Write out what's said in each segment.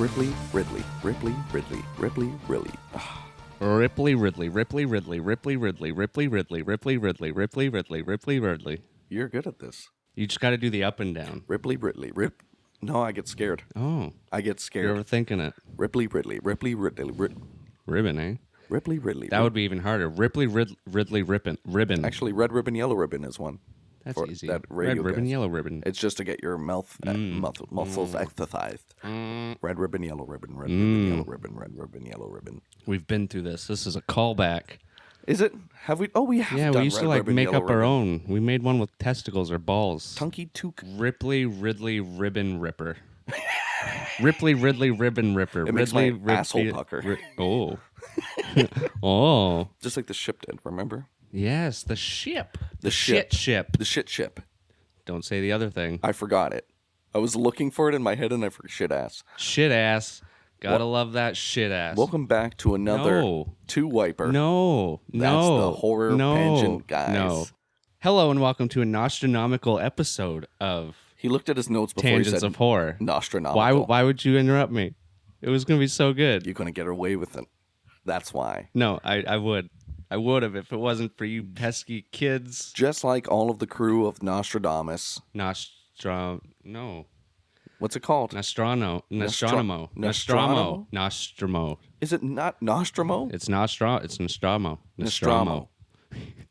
Ripley, Ridley, Ripley, Ridley, Ripley, Ridley. Ripley, Ridley, Ripley, Ridley, Ripley, Ridley, Ripley, Ridley, Ripley, Ridley, Ripley, Ridley, Ripley, Ridley. You're good at this. You just got to do the up and down. Ripley, Ridley, Rip. No, I get scared. Oh, I get scared. you're overthinking it. Ripley, Ridley, Ripley, Ridley, Ribbon, eh? Ripley, Ridley. That would be even harder. Ridley, ribbon. Actually, red ribbon, yellow ribbon is one. That's for easy. that Red radio ribbon, guys. yellow ribbon. It's just to get your muscles exercised. Red ribbon, yellow ribbon, red ribbon, yellow ribbon, red ribbon, yellow ribbon. We've been through this. This is a callback. Is it? Have we? Oh, we have. Yeah, done we used red to like ribbon, make yellow up our ribbon. own. We made one with testicles or balls. Tunky took. Ripley, Ridley, ribbon, ripper. Ripley, Ridley, ribbon, ripper. It makes Ridley, my asshole pucker. Oh. Oh. Just like the ship did, remember? Yes, the ship. The shit ship. The shit ship. Don't say the other thing. I forgot it. I was looking for it in my head and I forgot shit ass. Shit ass. Gotta love that shit ass. Welcome back to another No. two-wiper. No. That's the horror pageant, guys. No. Hello and welcome to an astronomical episode of He looked at his notes before Tangents he said of Horror. Nostronomical. Why would you interrupt me? It was gonna be so good. You're going to get away with it. That's why. No, I would. I would have if it wasn't for you pesky kids. Just like all of the crew of Nostradamus. No. What's it called? Nostromo. Nostromo? Nostromo. Is it not Nostromo? It's Nostromo. It's Nostromo. Nostromo.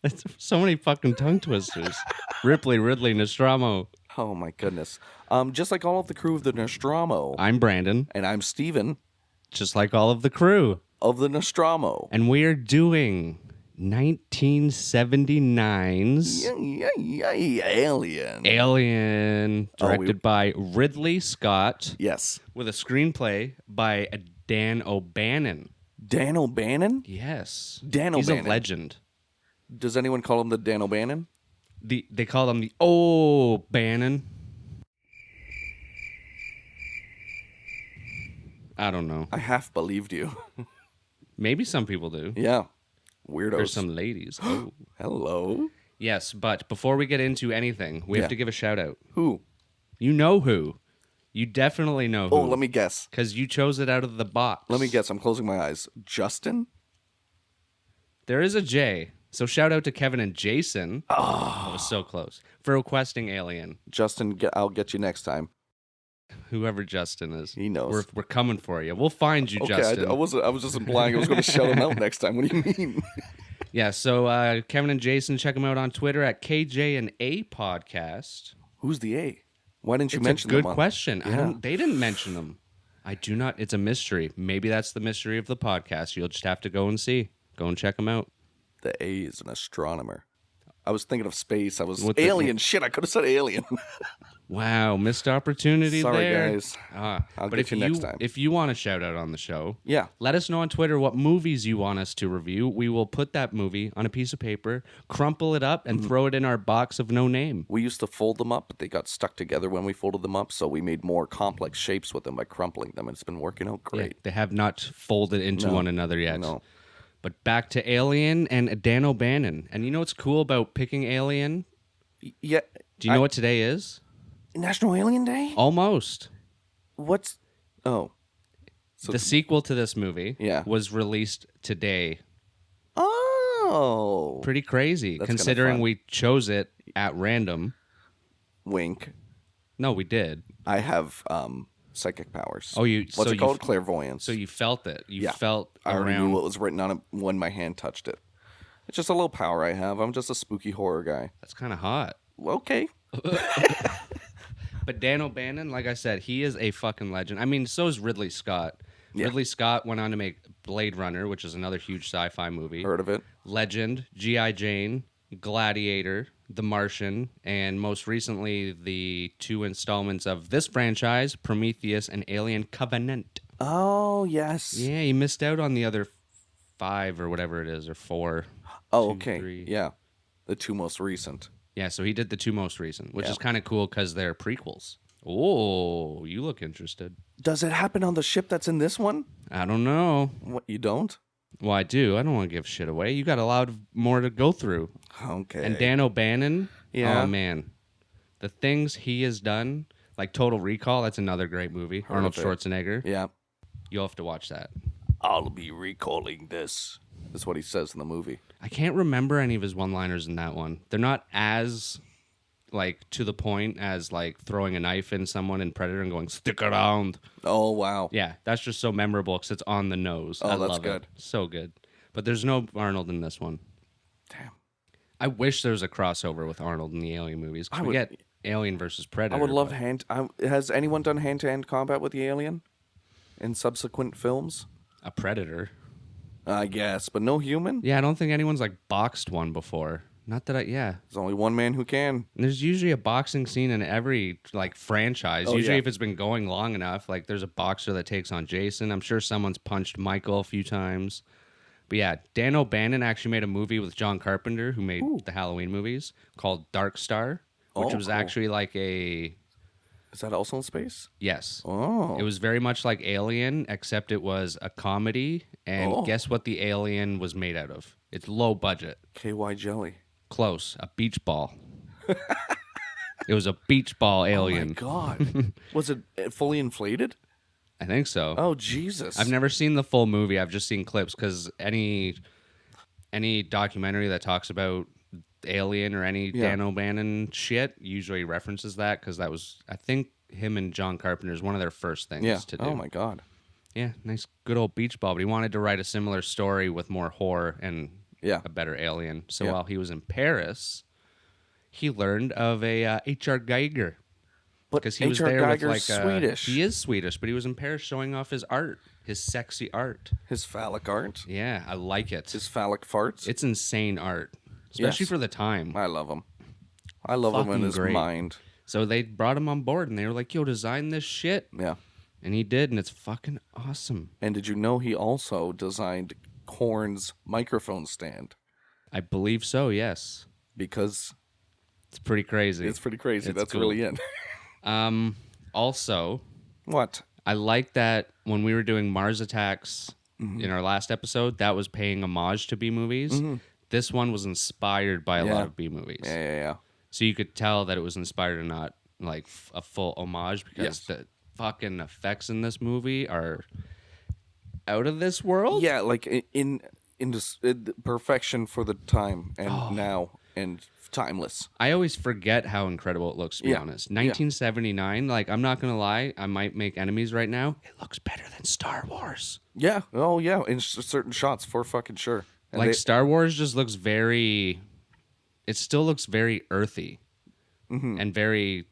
That's so many fucking tongue twisters. Ripley, Ridley, Nostromo. Oh, my goodness. Just like all of the crew of the Nostromo. I'm Brandon, And I'm Steven just like all of the crew. of the Nostromo. And we are doing 1979's Alien. Alien, directed by Ridley Scott, Yes. with a screenplay by Dan O'Bannon. Dan O'Bannon? Yes. Dan He's O'Bannon. a legend. Does anyone call him the Dan O'Bannon? They call him the O'Bannon. I don't know. I half believed you. Maybe some people do. Yeah. Weirdos. There's some ladies. Oh. Hello. Yes, but before we get into anything, we Yeah. have to give a shout out. Who? You know who. You definitely know who. Oh, let me guess. Because you chose it out of the box. Let me guess. I'm closing my eyes. Justin? There is a J. So shout out to Kevin and Jason. Oh. That was so close. For requesting Alien. Justin, I'll get you next time. Whoever Justin is. He knows. We're coming for you. We'll find you, Okay, Justin. I was just implying I was going to shout him out next time. What do you mean? Yeah, so Kevin and Jason, check them out on Twitter at KJ&A Podcast. Who's the A? Why didn't you It's mention a good them? question. Yeah. They didn't mention them. I do not. It's a mystery. Maybe that's the mystery of the podcast. You'll just have to go and see. Go and check them out. The A is an astronomer. I was thinking of space. I was What the- alien. Shit, I could have said alien. Wow, missed opportunity Sorry, there. guys. I'll I'll but get if you next time. If you want a shout out on the show, Yeah. let us know on Twitter what movies you want us to review. We will put that movie on a piece of paper, crumple it up, and throw it in our box of no name. We used to fold them up, but they got stuck together when we folded them up, so we made more complex shapes with them by crumpling them, and it's been working out great. Yeah, they have not folded into No. one another yet. No. But back to Alien and Dan O'Bannon. And you know what's cool about picking Alien? Yeah. Do you know what today is? National Alien Day? Almost. What's... Oh. So The sequel to this movie Yeah. was released today. Oh. Pretty crazy, That's kinda considering fun. we chose it at random. Wink. No, we did. I have psychic powers. Oh, you. What's so it called? You, Clairvoyance. so you felt it. You Yeah. felt I already around. knew what was written on it when my hand touched it. It's just a little power I have. I'm just a spooky horror guy. That's kind of hot. Okay. But Dan O'Bannon, like I said, he is a fucking legend. I mean, so is Ridley Scott. Yeah. Ridley Scott went on to make Blade Runner, which is another huge sci-fi movie. Heard of it? Legend, G.I. Jane, Gladiator, The Martian, and most recently the 2 installments of this franchise, Prometheus and Alien Covenant. Oh, yes. Yeah, he missed out on the other 5 or whatever it is, or 4. Oh, 2, okay. 3. Yeah. The 2 most recent. Yeah, so he did the 2 most recent, which Yeah. is kind of cool because they're prequels. Oh, you look interested. Does it happen on the ship that's in this one? I don't know. What, you don't? Well, I do. I don't want to give shit away. You got a lot more to go through. Okay. And Dan O'Bannon, Yeah. oh man, the things he has done, like Total Recall, that's another great movie. Arnold of it. Schwarzenegger. Yeah. You'll have to watch that. I'll be recalling this. Is what he says in the movie. I can't remember any of his one-liners in that one. They're not as like to the point as like throwing a knife in someone in Predator and going "stick around." Oh wow. Yeah, that's just so memorable because it's on the nose. I that's love good. it. So good. But there's no Arnold in this one. Damn. I wish there was a crossover with Arnold in the Alien movies. We get Alien versus Predator. I would love has anyone done hand-to-hand combat with the alien in subsequent films? a Predator. I guess, but no human? Yeah, I don't think anyone's like boxed one before. Not that There's only one man who can. There's usually a boxing scene in every like franchise. Usually if it's been going long enough, like there's a boxer that takes on Jason. I'm sure someone's punched Michael a few times. But yeah, Dan O'Bannon actually made a movie with John Carpenter, who made the Halloween movies, called Dark Star, which was actually like a... Is that also in space? Yes. Oh. It was very much like Alien, except it was a comedy. And guess what the alien was made out of? It's low budget. KY jelly. Close. A beach ball. It was a beach ball alien. Oh my God. Was it fully inflated? I think so. Oh, Jesus. I've never seen the full movie. I've just seen clips because any documentary that talks about Alien or any Dan O'Bannon shit usually references that because that was, I think, him and John Carpenter's one of their first things to do. Oh, my God. Yeah, nice, good old beach ball. But he wanted to write a similar story with more horror and a better alien. So while he was in Paris, he learned of a H.R. Geiger. Because he was there with like Swedish. He is Swedish, but he was in Paris showing off his art, his sexy art. His phallic art. Yeah, I like it. His phallic farts. It's insane art, especially for the time. I love him. I love him in his mind. So they brought him on board, and they were like, "Yo, design this shit." Yeah, and he did, and it's fucking awesome. And did you know he also designed Korn's microphone stand? I believe so. Yes, because it's pretty crazy. It's pretty crazy. That's cool. really it. Also, what? I like that when we were doing Mars Attacks in our last episode, that was paying homage to B movies. Mm-hmm. This one was inspired by a lot of B movies. Yeah. So you could tell that it was inspired and not like a full homage because the fucking effects in this movie are out of this world. Yeah, like in perfection for the time and now and timeless. I always forget how incredible it looks, to be honest. 1979, like, I'm not going to lie, I might make enemies right now. It looks better than Star Wars. Yeah. Oh, yeah. In certain shots, for fucking sure. And like, Star Wars just looks very... It still looks very earthy and very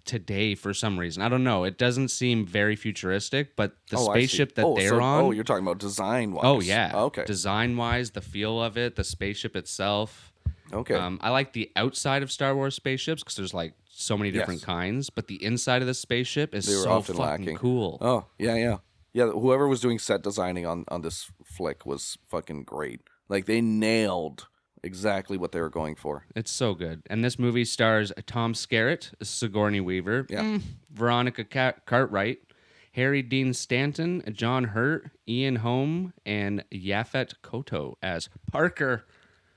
today for some reason. I don't know. It doesn't seem very futuristic, but the spaceship that they're on... Oh, you're talking about design-wise. Oh, yeah. Okay. Design-wise, the feel of it, the spaceship itself... Okay. I like the outside of Star Wars spaceships because there's like so many different kinds, but the inside of the spaceship is so often fucking lacking. cool. Oh, yeah. Whoever was doing set designing on this flick was fucking great. Like, they nailed exactly what they were going for. It's so good. And this movie stars Tom Skerritt, Sigourney Weaver, Veronica Cartwright, Harry Dean Stanton, John Hurt, Ian Holm, and Yaphet Kotto as Parker.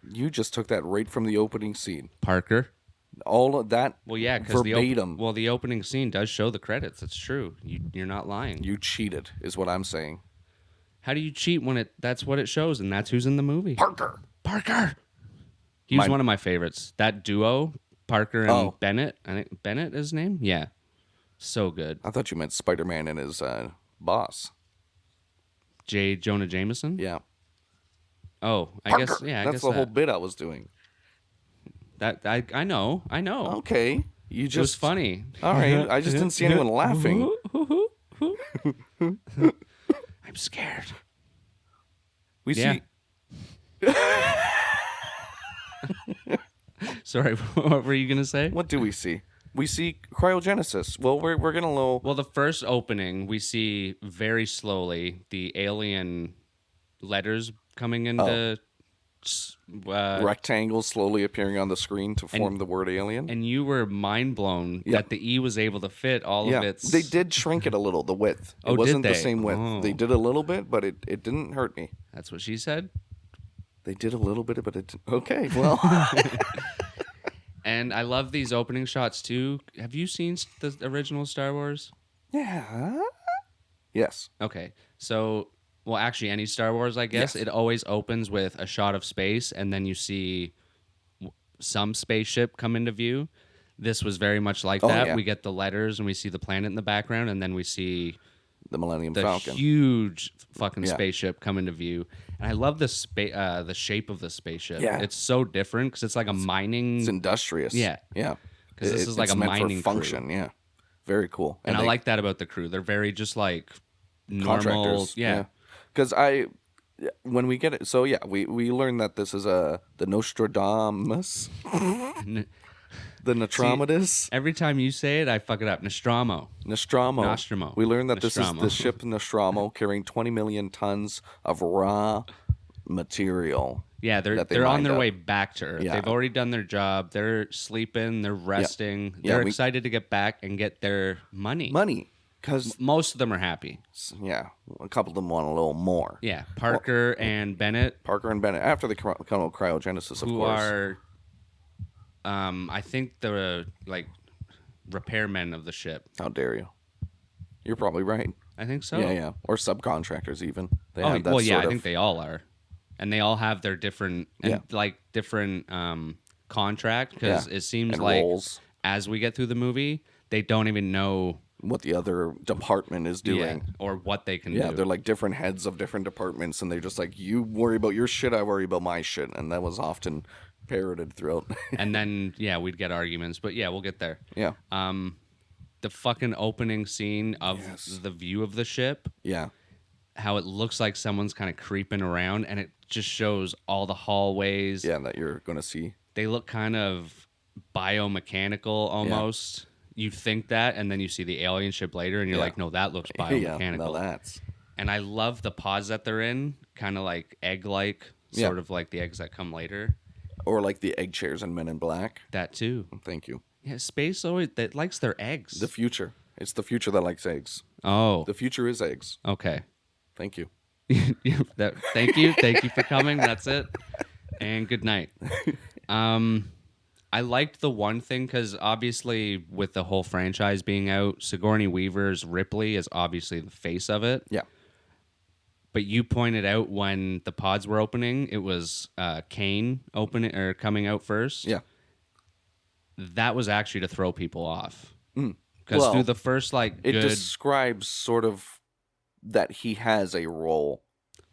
You just took that right from the opening scene. Parker. All of that. Well, yeah, because verbatim. the opening scene does show the credits. It's true. You're not lying. You cheated, is what I'm saying. How do you cheat when that's what it shows, and that's who's in the movie? Parker. He was one of my favorites. That duo, Parker and Bennett. I think Bennett is his name. Yeah, so good. I thought you meant Spider-Man and his boss, J. Jonah Jameson. Yeah. Oh, I Parker. guess. Yeah, that's the whole bit I was doing. That I know. Okay, it was funny. All right, I just didn't see anyone laughing. I'm scared. We see. Sorry, what were you gonna say? What do we see? We see cryogenesis. Well, we're gonna know. Well, the first opening, we see very slowly the alien letters coming into rectangles slowly appearing on the screen to form the word alien. And you were mind blown that the E was able to fit all of its... They did shrink it a little, the width. It wasn't the same width. Oh. They did a little bit, but it didn't hurt me. That's what she said? They did a little bit, but it... Okay, well... And I love these opening shots, too. Have you seen the original Star Wars? Yeah. Yes. Okay. So, well, actually, any Star Wars, I guess, Yes. it always opens with a shot of space, and then you see some spaceship come into view. This was very much like Oh that. yeah. We get the letters, and we see the planet in the background, and then we see The Millennium the Falcon. huge fucking Yeah. spaceship come into view. And I love the shape of the spaceship. Yeah. It's so different because it's like a mining. It's industrious. Yeah. Yeah. Because this is like It's a meant for mining crew. function. Yeah. Very cool. And I they, like that about the crew. They're very just like normal. contractors. Yeah. Because when we get it, so yeah, we learn that this is the Nostradamus, the Nostradamus. Every time you say it, I fuck it up. Nostromo. Nostromo. We learn that this is Nostromo. the ship Nostromo carrying 20 million tons of raw material. Yeah, that they they're on mined their up. way back to Earth. Yeah. They've already done their job. They're sleeping. They're resting. They're excited to get back and get their money. Money. Because, Most of them are happy. yeah, a couple of them want a little more. Yeah, Parker and Bennett, Parker and Bennett, after the cryogenesis, of who course. are, I think the like repairmen of the ship. How dare you? You're probably right. I think so. Yeah. Or subcontractors, even. They Oh, have that well, yeah, sort I of- think they all are, and they all have their different different contract because it seems and like roles. as we get through the movie, they don't even know What the other department is doing. or what they can Yeah, do. they're like different heads of different departments, and they're just like, you worry about your shit, I worry about my shit. And that was often parroted throughout. And then we'd get arguments, but we'll get there. Yeah. The fucking opening scene of the view of the ship, Yeah. how it looks like someone's kind of creeping around, and it just shows all the hallways. Yeah, that you're going to see. They look kind of biomechanical almost. You think that, and then you see the alien ship later, and you're like, no, that looks biomechanical. Yeah, now that's... And I love the pods that they're in, kind of like egg-like, sort of like the eggs that come later. Or like the egg chairs in Men in Black. That too. Thank you. Yeah, space always that likes their eggs. The future. It's the future that likes eggs. Oh, The future is eggs. okay. Thank you. Thank you for coming. That's it, and good night. I liked the one thing because obviously with the whole franchise being out, Sigourney Weaver's Ripley is obviously the face of it. Yeah. But you pointed out when the pods were opening, it was Kane opening or coming out first. Yeah. That was actually to throw people off because Well, through the first It good. describes sort of that he has a role.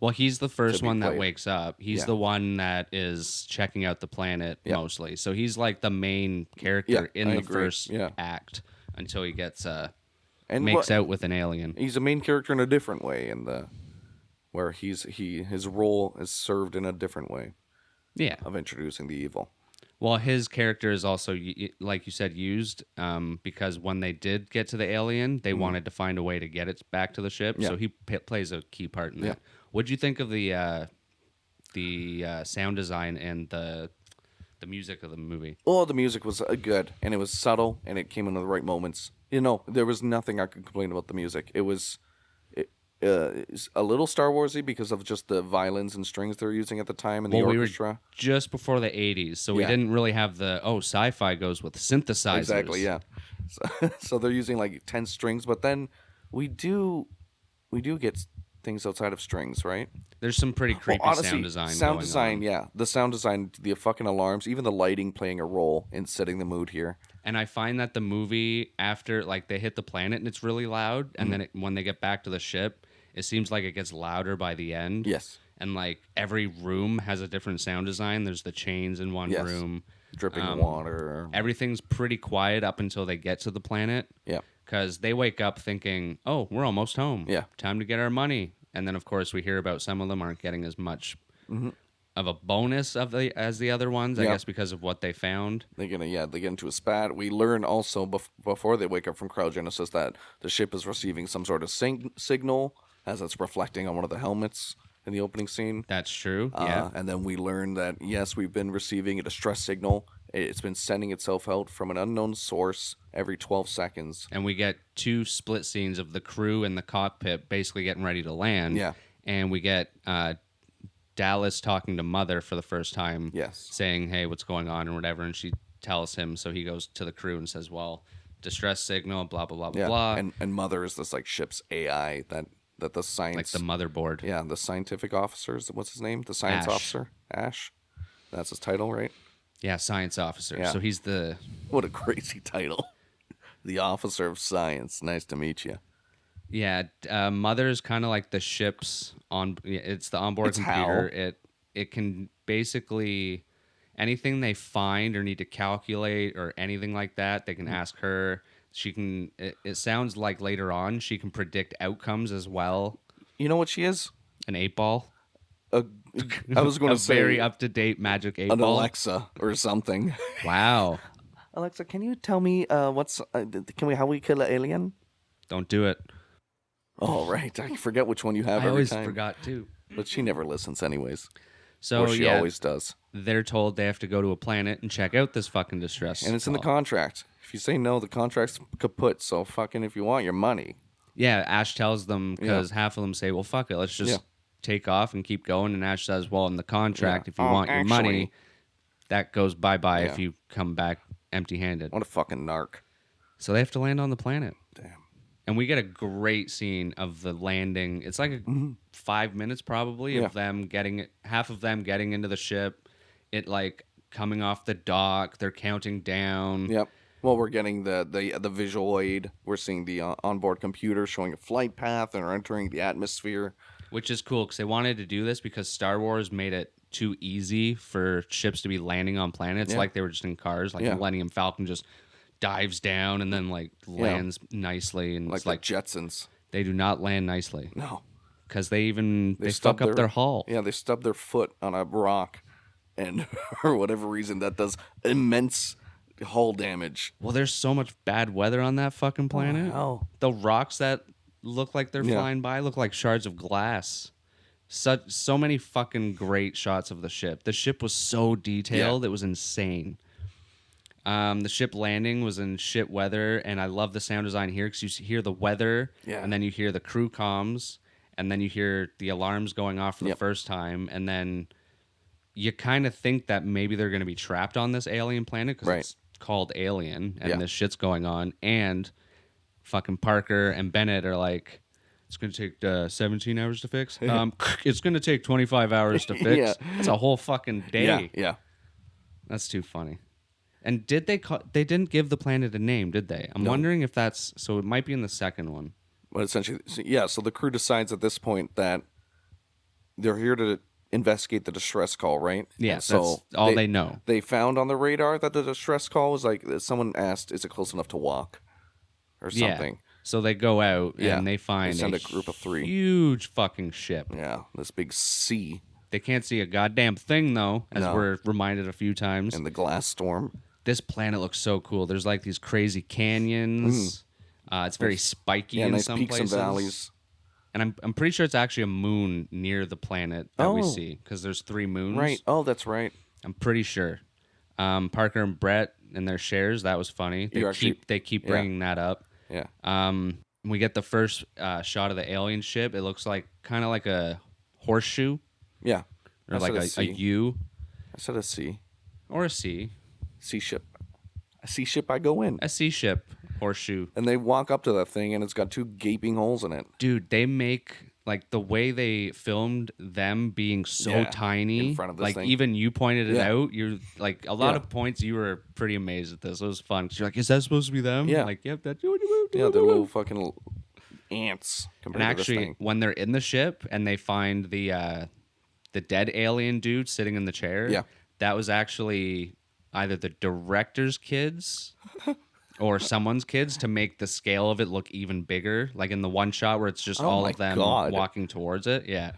Well, he's the first be one that played. wakes up. He's Yeah. the one that is checking out the planet mostly. So he's like the main character in I the agree. first Yeah. act until he gets And makes out with an alien. He's a main character in a different way in the where his role is served in a different way Yeah. of introducing the evil. Well, his character is also, like you said, used because when they did get to the alien, they wanted to find a way to get it back to the ship. Mm-hmm. Yeah. So he plays a key part in that. Yeah. What'd you think of the sound design and the music of the movie? Oh, the music was good, and it was subtle, and it came in the right moments. There was nothing I could complain about the music. It was it's a little Star Warsy because of just the violins and strings they're using at the time and the orchestra. We were just before the 80s, so we Yeah. didn't really have sci-fi goes with synthesizers. Exactly, yeah. So they're using like 10 strings, but then we do get things outside of strings, right? There's some pretty creepy honestly, sound design. Sound going design, on. yeah. The sound design, the fucking alarms, even the lighting playing a role in setting the mood here. And I find that the movie, after like they hit the planet and it's really loud, and then when they get back to the ship, it seems like it gets louder by the end. Yes. And like every room has a different sound design. There's the chains in one Yes. room. Dripping water. Everything's pretty quiet up until they get to the planet. Yeah. Because they wake up thinking, oh, we're almost home. Yeah. Time to get our money. And then, of course, we hear about some of them aren't getting as much of a bonus as the other ones, I Yeah. guess, because of what they found. They get into a spat. We learn also before they wake up from cryogenesis that the ship is receiving some sort of signal as it's reflecting on one of the helmets in the opening scene. That's true. Yeah. And then we learn that, yes, we've been receiving a distress signal. It's been sending itself out from an unknown source every 12 seconds. And we get two split scenes of the crew in the cockpit basically getting ready to land. Yeah. And we get Dallas talking to Mother for the first time. Yes. Saying, hey, what's going on or whatever. And she tells him. So he goes to the crew and says, well, distress signal, blah blah blah blah Yeah, blah. and Mother is this like ship's AI that the science, Like the motherboard. yeah, the scientific officers. What's his name? The science Ash. officer, Ash. That's his title, right? Yeah, science officer. Yeah. So he's the What a crazy title, the officer of science. Nice to meet you. Mother is kind of like the ship's on. It's the onboard It's computer. Hal. It can basically anything they find or need to calculate or anything like that. They can ask her. She can. It sounds like later on she can predict outcomes as well. You know what she is? An 8-ball. A, I was going A to say very up to date magic 8-ball. an Alexa or something. Wow! Alexa, can you tell me how we kill an alien? Don't do it. Oh, right. I forget which one you have I every always time. forgot too. But she never listens anyways. So Or she always does. they're told they have to go to a planet and check out this fucking distress. And it's in the call. contract. If you say no, the contract's kaput. So fucking if you want your money. Yeah, Ash tells them because half of them say, "Well, fuck it, let's just take off and keep going." And Ash says, "Well, in the contract, if you want your money, that goes bye-bye if you come back empty-handed." What a fucking narc. So they have to land on the planet. Damn. And we get a great scene of the landing. It's like 5 minutes probably of them half of them getting into the ship. It like coming off the dock. They're counting down. Yep. Well, we're getting the visual aid. We're seeing the onboard computer showing a flight path and are entering the atmosphere. Which is cool because they wanted to do this because Star Wars made it too easy for ships to be landing on planets like they were just in cars. Like Millennium Falcon just dives down and then like lands nicely. And Like it's the like Jetsons. they do not land nicely. No. Because they stub fuck up their hull. Yeah, they stub their foot on a rock. And for whatever reason, that does immense hull damage. Well, there's so much bad weather on that fucking planet. hell. The rocks that look like they're flying by look like shards of glass. So many fucking great shots of the ship. The ship was so detailed, it was insane. The ship landing was in shit weather, and I love the sound design here because you hear the weather, and then you hear the crew comms, and then you hear the alarms going off for the first time, and then you kind of think that maybe they're going to be trapped on this alien planet because it's called Alien, and this shit's going on, and fucking Parker and Bennett are like, it's going to take 17 hours to fix. It's going to take 25 hours to fix. It's a whole fucking day. Yeah. That's too funny. And did they didn't give the planet a name, did they? I'm wondering if that's... So it might be in the second one. But essentially, so the crew decides at this point that they're here to investigate the distress call, right? Yeah, so that's all they know. They found on the radar that the distress call was like, someone asked, is it close enough to walk? Or something. Yeah. So they go out and they find send a group of 3. Huge fucking ship. Yeah, this big sea. They can't see a goddamn thing, though, as we're reminded a few times. And the glass storm. This planet looks so cool. There's like these crazy canyons. It's very spiky in nice some peaks places. and valleys. And I'm pretty sure it's actually a moon near the planet that we see because there's 3 moons. Right. Oh, that's right. I'm pretty sure. Parker and Brett and their shares, that was funny. They keep bringing that up. Yeah. We get the first shot of the alien ship. It looks like kind of like a horseshoe. Yeah. Or like a U. I said a C. Or a C. Sea ship. A sea ship, I go in. A sea ship. Horseshoe. And they walk up to that thing, and it's got 2 gaping holes in it. Dude, they make... Like, the way they filmed them being so tiny. In front of this like, thing. even you pointed it out. You're like, a lot of points, you were pretty amazed at this. It was fun. 'Cause you're like, is that supposed to be them? Yeah. Like, yep, that's... Yeah, they're little fucking ants compared And to this actually, thing. when they're in the ship and they find the dead alien dude sitting in the chair, that was actually either the director's kids or someone's kids to make the scale of it look even bigger. Like in the one shot where it's just all of them walking towards it. Yeah.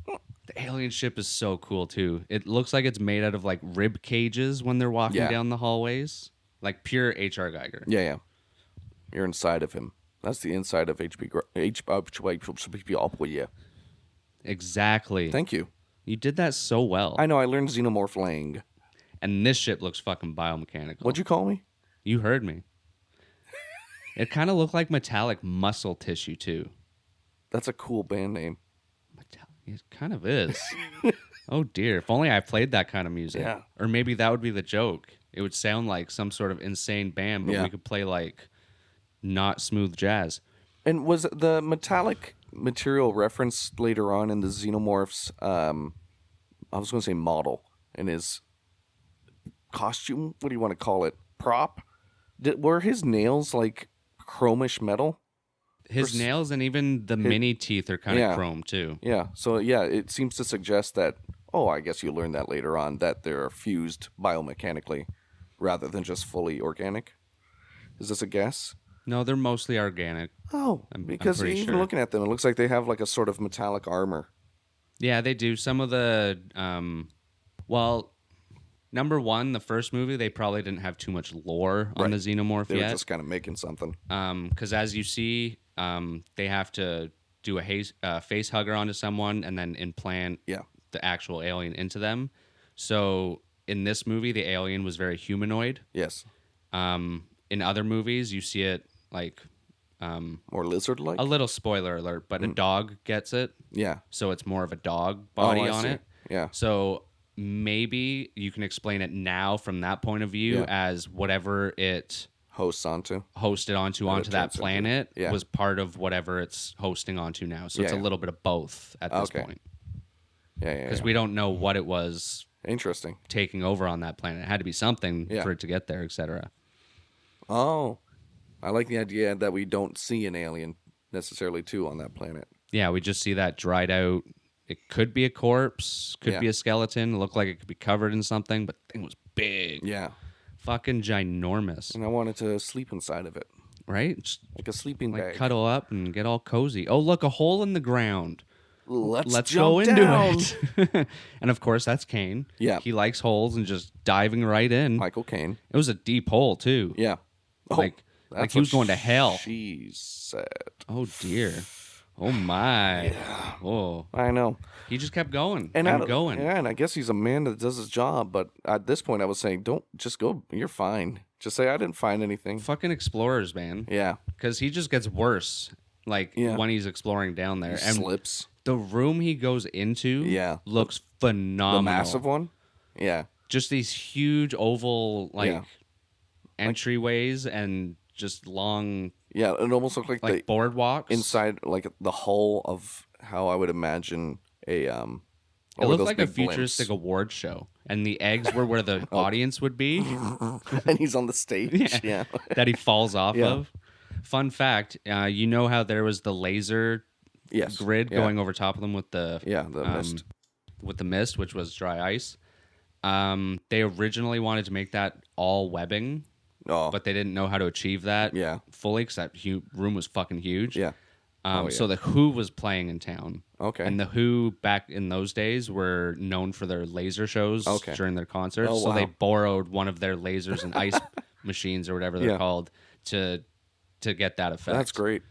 The alien ship is so cool too. It looks like it's made out of like rib cages when they're walking down the hallways. Like pure H.R. Geiger. Yeah. You're inside of him. That's the inside of yeah. Exactly. Thank you. You did that so well. I know, I learned xenomorph lang. And this ship looks fucking biomechanical. What'd you call me? You heard me. It kind of looked like metallic muscle tissue, too. That's a cool band name. It kind of is. Oh, dear. If only I played that kind of music. Yeah. Or maybe that would be the joke. It would sound like some sort of insane band, but Yeah. we could play like not smooth jazz. And was the metallic material referenced later on in the Xenomorph's, I was going to say model, and his costume? What do you want to call it? Prop? Were his nails like chromish metal? His nails and even the mini teeth are kind of yeah. chrome too. Yeah. So, yeah, it seems to suggest that, I guess you learn that later on, that they're fused biomechanically rather than just fully organic. Is this a guess? No, they're mostly organic. Oh, because pretty even sure. looking at them, it looks like they have like a sort of metallic armor. Yeah, they do. Some of the, well, number one, the first movie, they probably didn't have too much lore on the Xenomorph They were yet. just kind of making something. Because as you see, they have to do a face hugger onto someone and then implant the actual alien into them. So in this movie, the alien was very humanoid. Yes. In other movies, you see it like more lizard-like. a little spoiler alert, but a dog gets it. Yeah. So it's more of a dog body I on see. it. Yeah. So maybe you can explain it now from that point of view as whatever it Hosts onto. hosted onto that turns into- planet yeah. was part of whatever it's hosting onto now. So it's a little bit of both at this point. Yeah. Because we don't know what it was Interesting. taking over on that planet. It had to be something for it to get there, etc. Oh, I like the idea that we don't see an alien necessarily too on that planet. Yeah, we just see that dried out. It could be a corpse, could be a skeleton. It looked like it could be covered in something, but the thing was big. Yeah. Fucking ginormous. And I wanted to sleep inside of it. Right? Just like a sleeping like bag. cuddle up and get all cozy. Oh, look, a hole in the ground. Let's go jump into down. it. And of course, that's Kane. Yeah. He likes holes and just diving right in. Michael Caine. It was a deep hole, too. Yeah. Like he was going to hell. She said. Oh, dear. Oh, my. Yeah. Oh. I know. He just kept going And going. Yeah, and I guess he's a man that does his job. But at this point, I was saying, don't just go. You're fine. Just say I didn't find anything. Fucking explorers, man. Yeah. Because he just gets worse. Like when he's exploring down there. He slips. The room he goes into looks phenomenal. The massive one? Yeah. Just these huge oval entryways and just long it almost looked like the boardwalks inside, like the hull of how I would imagine a it looked like a futuristic award show, and the eggs were where the audience would be. And he's on the stage. Yeah. That he falls off of. Fun fact, you know how there was the laser grid going over top of them with the mist. With the mist, which was dry ice. They originally wanted to make that all webbing, but they didn't know how to achieve that fully, except room was fucking huge. Yeah. So the Who was playing in town. Okay. And the Who back in those days were known for their laser shows during their concerts. Oh, so wow. they borrowed one of their lasers and ice machines or whatever they're called to get that effect. That's great.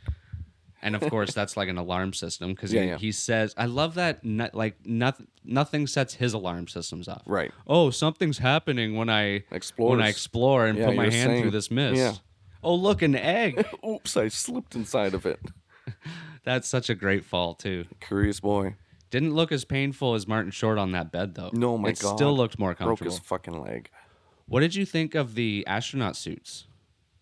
And of course, that's like an alarm system because he says, I love that nothing sets his alarm systems off. Right. Oh, something's happening when I explore and put my hand through this mist. Yeah. Oh, look, an egg. Oops, I slipped inside of it. That's such a great fall, too. Curious boy. Didn't look as painful as Martin Short on that bed, though. No, my God. God. It still looked more comfortable. Broke his fucking leg. What did you think of the astronaut suits?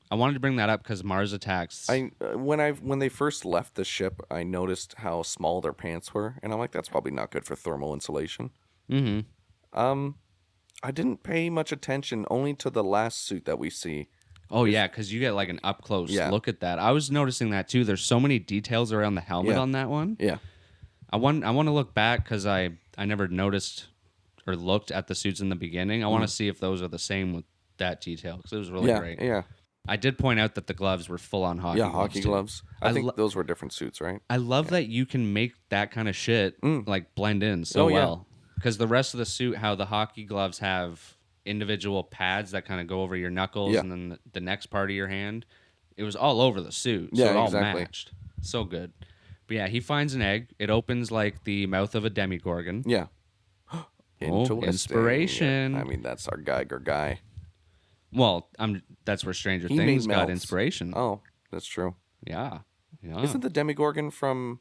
I wanted to bring that up because Mars Attacks. When they first left the ship, I noticed how small their pants were, and I'm like, that's probably not good for thermal insulation. Mm-hmm. I didn't pay much attention only to the last suit that we see. Oh, yeah, because you get like an up-close look at that. I was noticing that, too. There's so many details around the helmet on that one. Yeah. I want to look back because I never noticed or looked at the suits in the beginning. I want to see if those are the same with that detail because it was really great. Yeah. I did point out that the gloves were full-on hockey gloves. Yeah, hockey gloves. I think those were different suits, right? I love that you can make that kind of shit like blend in so well. Because the rest of the suit, how the hockey gloves have individual pads that kind of go over your knuckles and then the next part of your hand, it was all over the suit. So it all matched. So good. But yeah, he finds an egg. It opens like the mouth of a demigorgon. Yeah. Inspiration. I mean, that's our Geiger guy. Well, that's where Stranger Things got inspiration. Oh, that's true. Yeah. Isn't the Demigorgon from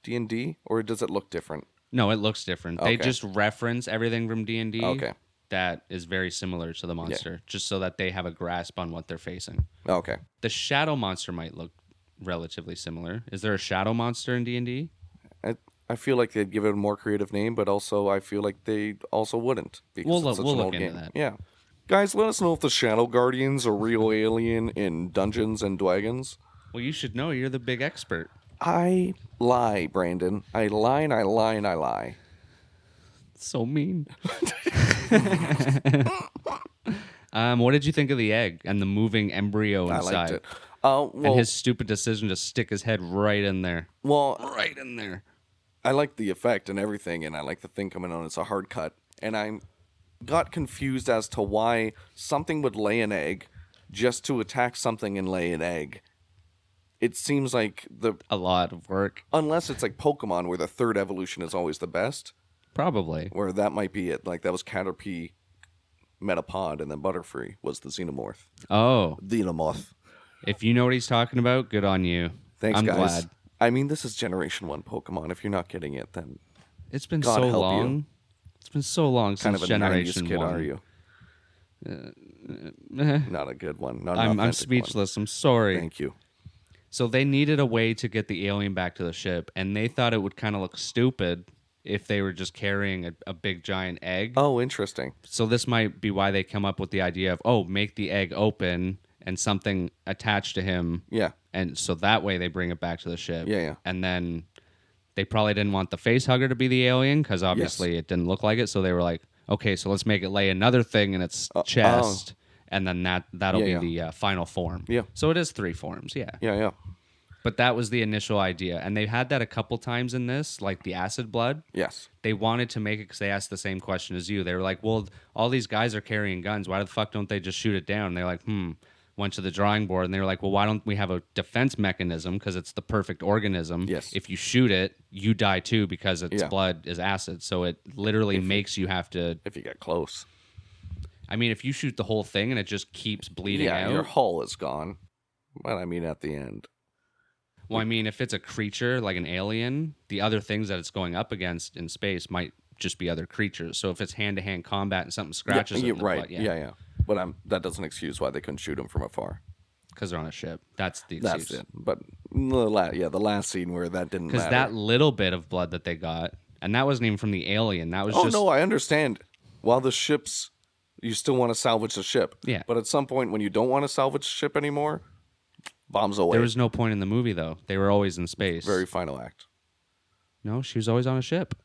D&D, or does it look different? No, it looks different. They just reference everything from D&D. Okay. that is very similar to the monster, just so that they have a grasp on what they're facing. Okay. The shadow monster might look relatively similar. Is there a shadow monster in D&D? I feel like they'd give it a more creative name, but also I feel like they also wouldn't because it's such We'll an look old into game. that. Yeah. Guys, let us know if the Shadow Guardians are real alien in Dungeons and Dragons. Well, you should know. You're the big expert. I lie, Brandon. I lie and I lie and I lie. So mean. What did you think of the egg and the moving embryo inside? I liked it. Well, and his stupid decision to stick his head right in there. Well, right in there. I like the effect and everything, and I like the thing coming on. It's a hard cut, and I got confused as to why something would lay an egg just to attack something and lay an egg. It seems like a lot of work. Unless it's like Pokemon, where the third evolution is always the best. Probably. Where that might be it. Like that was Caterpie, Metapod, and then Butterfree was the Xenomorph. Oh. Xenomorph. If you know what he's talking about, good on you. Thanks, I'm guys. glad. I mean, this is Generation 1 Pokemon. If you're not getting it, then it's been God so help long. you. It's been so long kind since of a Generation 90s kid, 1. are you? Not a good one. Not I'm speechless. One. I'm sorry. Thank you. So they needed a way to get the alien back to the ship, and they thought it would kind of look stupid if they were just carrying a big giant egg. Oh, interesting. So this might be why they come up with the idea of, make the egg open and something attached to him. Yeah. And so that way they bring it back to the ship. Yeah. And then they probably didn't want the face hugger to be the alien because obviously it didn't look like it. So they were like, okay, so let's make it lay another thing in its chest. And then that'll be the final form. Yeah. So it is 3 forms. Yeah. Yeah. But that was the initial idea. And they had that a couple times in this, like the acid blood. Yes. They wanted to make it because they asked the same question as you. They were like, well, all these guys are carrying guns. Why the fuck don't they just shoot it down? And they're like, went to the drawing board. And they were like, well, why don't we have a defense mechanism? Because it's the perfect organism. Yes. If you shoot it, you die too because its blood is acid. So it literally makes you have to... If you get close. I mean, if you shoot the whole thing and it just keeps bleeding out... your hull is gone. But I mean, at the end... Well, I mean, if it's a creature like an alien, the other things that it's going up against in space might just be other creatures. So if it's hand-to-hand combat and something scratches it, right? Blood, yeah. But that doesn't excuse why they couldn't shoot him from afar. Because they're on a ship. That's the excuse. That's it. But the last scene where that didn't matter. Because that little bit of blood that they got, and that wasn't even from the alien. That was just... Oh no, I understand. While the ships, you still want to salvage the ship. Yeah. But at some point, when you don't want to salvage the ship anymore, bombs away. There was no point in the movie, though. They were always in space. Very final act. No, she was always on a ship.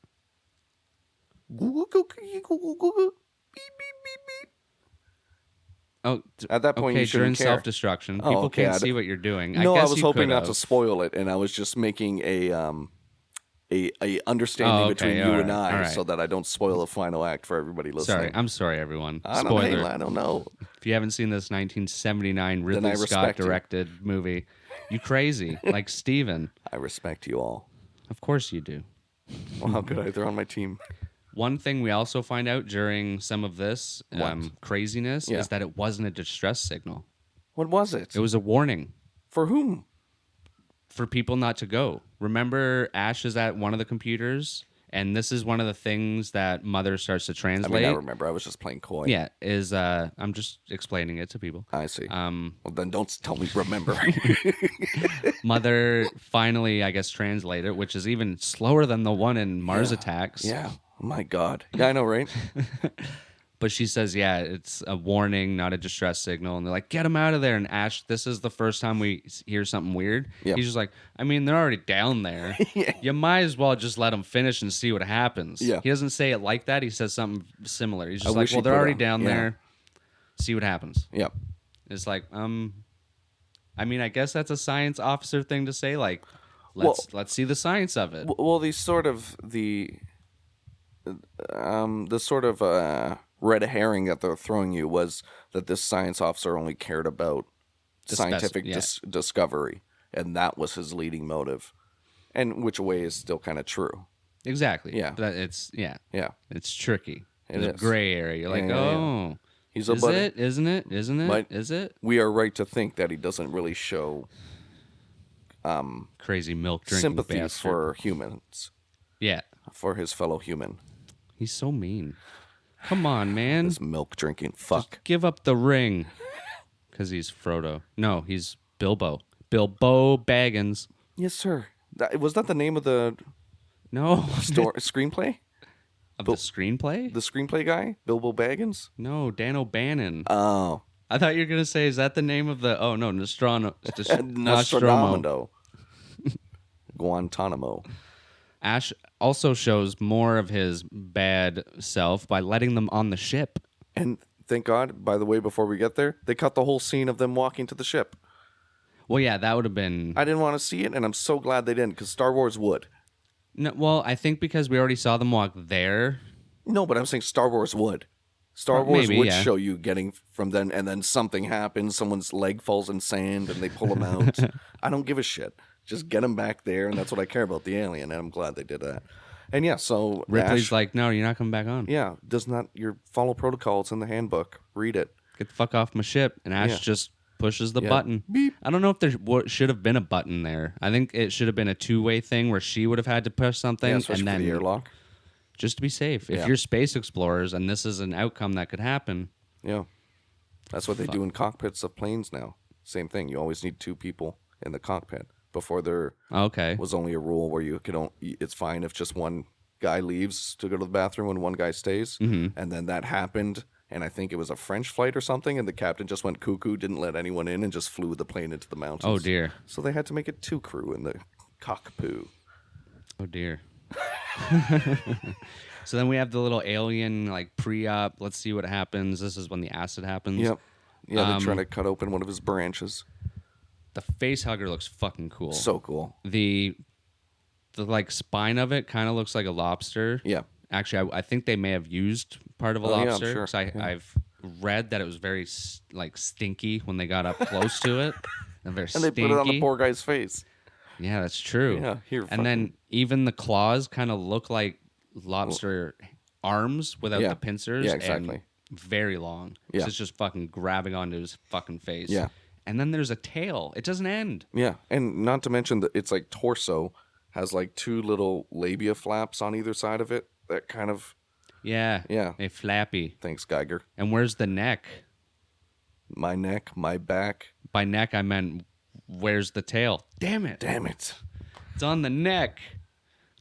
Oh, at that point, you shouldn't care. Self-destruction. People can't see what you're doing. No, I was hoping not to spoil it, and I was just making a understanding between you and I, so that I don't spoil the final act for everybody listening. I'm sorry, everyone. Spoiler. I don't know. If you haven't seen this 1979 Ridley Scott directed movie, you crazy, like Steven. I respect you all. Of course you do. Well, how could I? They're on my team. One thing we also find out during some of this craziness is that it wasn't a distress signal. What was it? It was a warning. For whom? For people not to go. Remember, Ash is at one of the computers, and this is one of the things that Mother starts to translate. I remember. I was just playing coy. Yeah, I'm just explaining it to people. I see. Well, then don't tell me remember. Mother finally, I guess, translated, which is even slower than the one in Mars Attacks. Yeah. Oh my God. Yeah, I know, right? But she says, it's a warning, not a distress signal. And they're like, get him out of there. And Ash, this is the first time we hear something weird. Yep. He's just like, I mean, they're already down there. You might as well just let them finish and see what happens. Yeah. He doesn't say it like that. He says something similar. He's just like, well, they're already down there. See what happens. Yep. It's like, I mean, I guess that's a science officer thing to say. Like, let's see the science of it. Well, the sort of red herring that they're throwing you was that this science officer only cared about scientific discovery, and that was his leading motive, and which way is still kind of true. Exactly. Yeah. But it's tricky. It's a gray area. You're like, he's is it? Isn't it? Isn't it? But is it? We are right to think that he doesn't really show crazy milk drinking sympathy bastard. For humans. Yeah. For his fellow human. He's so mean. Come on, man. This milk drinking fuck. Just give up the ring. Because he's Frodo. No, he's Bilbo. Bilbo Baggins. Yes, sir. Was that the name of the No. screenplay? Of the screenplay? The screenplay guy? Bilbo Baggins? No, Dan O'Bannon. Oh. I thought you were going to say, is that the name of the... Oh, no, Nostromo. Nostromo. Guantanamo. Ash also shows more of his bad self by letting them on the ship. And thank God, by the way, before we get there, they cut the whole scene of them walking to the ship. Well, yeah, that would have been... I didn't want to see it, and I'm so glad they didn't, because Star Wars would. No, well, I think because we already saw them walk there. No, but I'm saying Star Wars would. Star Wars maybe, would yeah. show you getting from then, and then something happens, someone's leg falls in sand, and they pull them out. I don't give a shit. Just get them back there, and that's what I care about, the alien, and I'm glad they did that. And yeah, so Ripley's Ash, like, no, you're not coming back on. yeah, does not your follow protocol. It's in the handbook. Read it. Get the fuck off my ship. And Ash Yeah. just pushes the Yeah. button. Beep. I don't know if there should have been a button there. I think it should have been a two-way thing where she would have had to push something, Yeah, especially and then for the airlock. just to be safe. If Yeah. you're space explorers and this is an outcome that could happen, Yeah, that's what they do in cockpits of planes now. Same thing. You always need two people in the cockpit. Before there okay. was only a rule where you could it's fine if just one guy leaves to go to the bathroom and one guy stays. Mm-hmm. And then that happened, and I think it was a French flight or something, and the captain just went cuckoo, didn't let anyone in, and just flew the plane into the mountains. Oh dear. So they had to make it two crew in the cockpoo. Oh dear. So then we have the little alien like pre-op. Let's see what happens. This is when the acid happens. Yep. Yeah, they're trying to cut open one of his branches. The face hugger looks fucking cool. So cool. The like spine of it kind of looks like a lobster. Yeah. Actually, I think they may have used part of a Oh, yeah, I'm lobster. sure. 'Cause I've read that it was very like stinky when they got up close to it. And very And they stinky. put it on the poor guy's face. Yeah, that's true. Yeah, here. And then even the claws kind of look like lobster arms without Yeah. the pincers. Yeah, exactly. And very long. Yeah. So it's just fucking grabbing onto his fucking face. Yeah. And then there's a tail. It doesn't end. Yeah, and not to mention that it's like torso has like two little labia flaps on either side of it. That kind of Yeah. Yeah. A flappy. thanks, Geiger. And where's the neck? My neck, my back. By neck, I meant where's the tail? Damn it. Damn it! It's on the neck.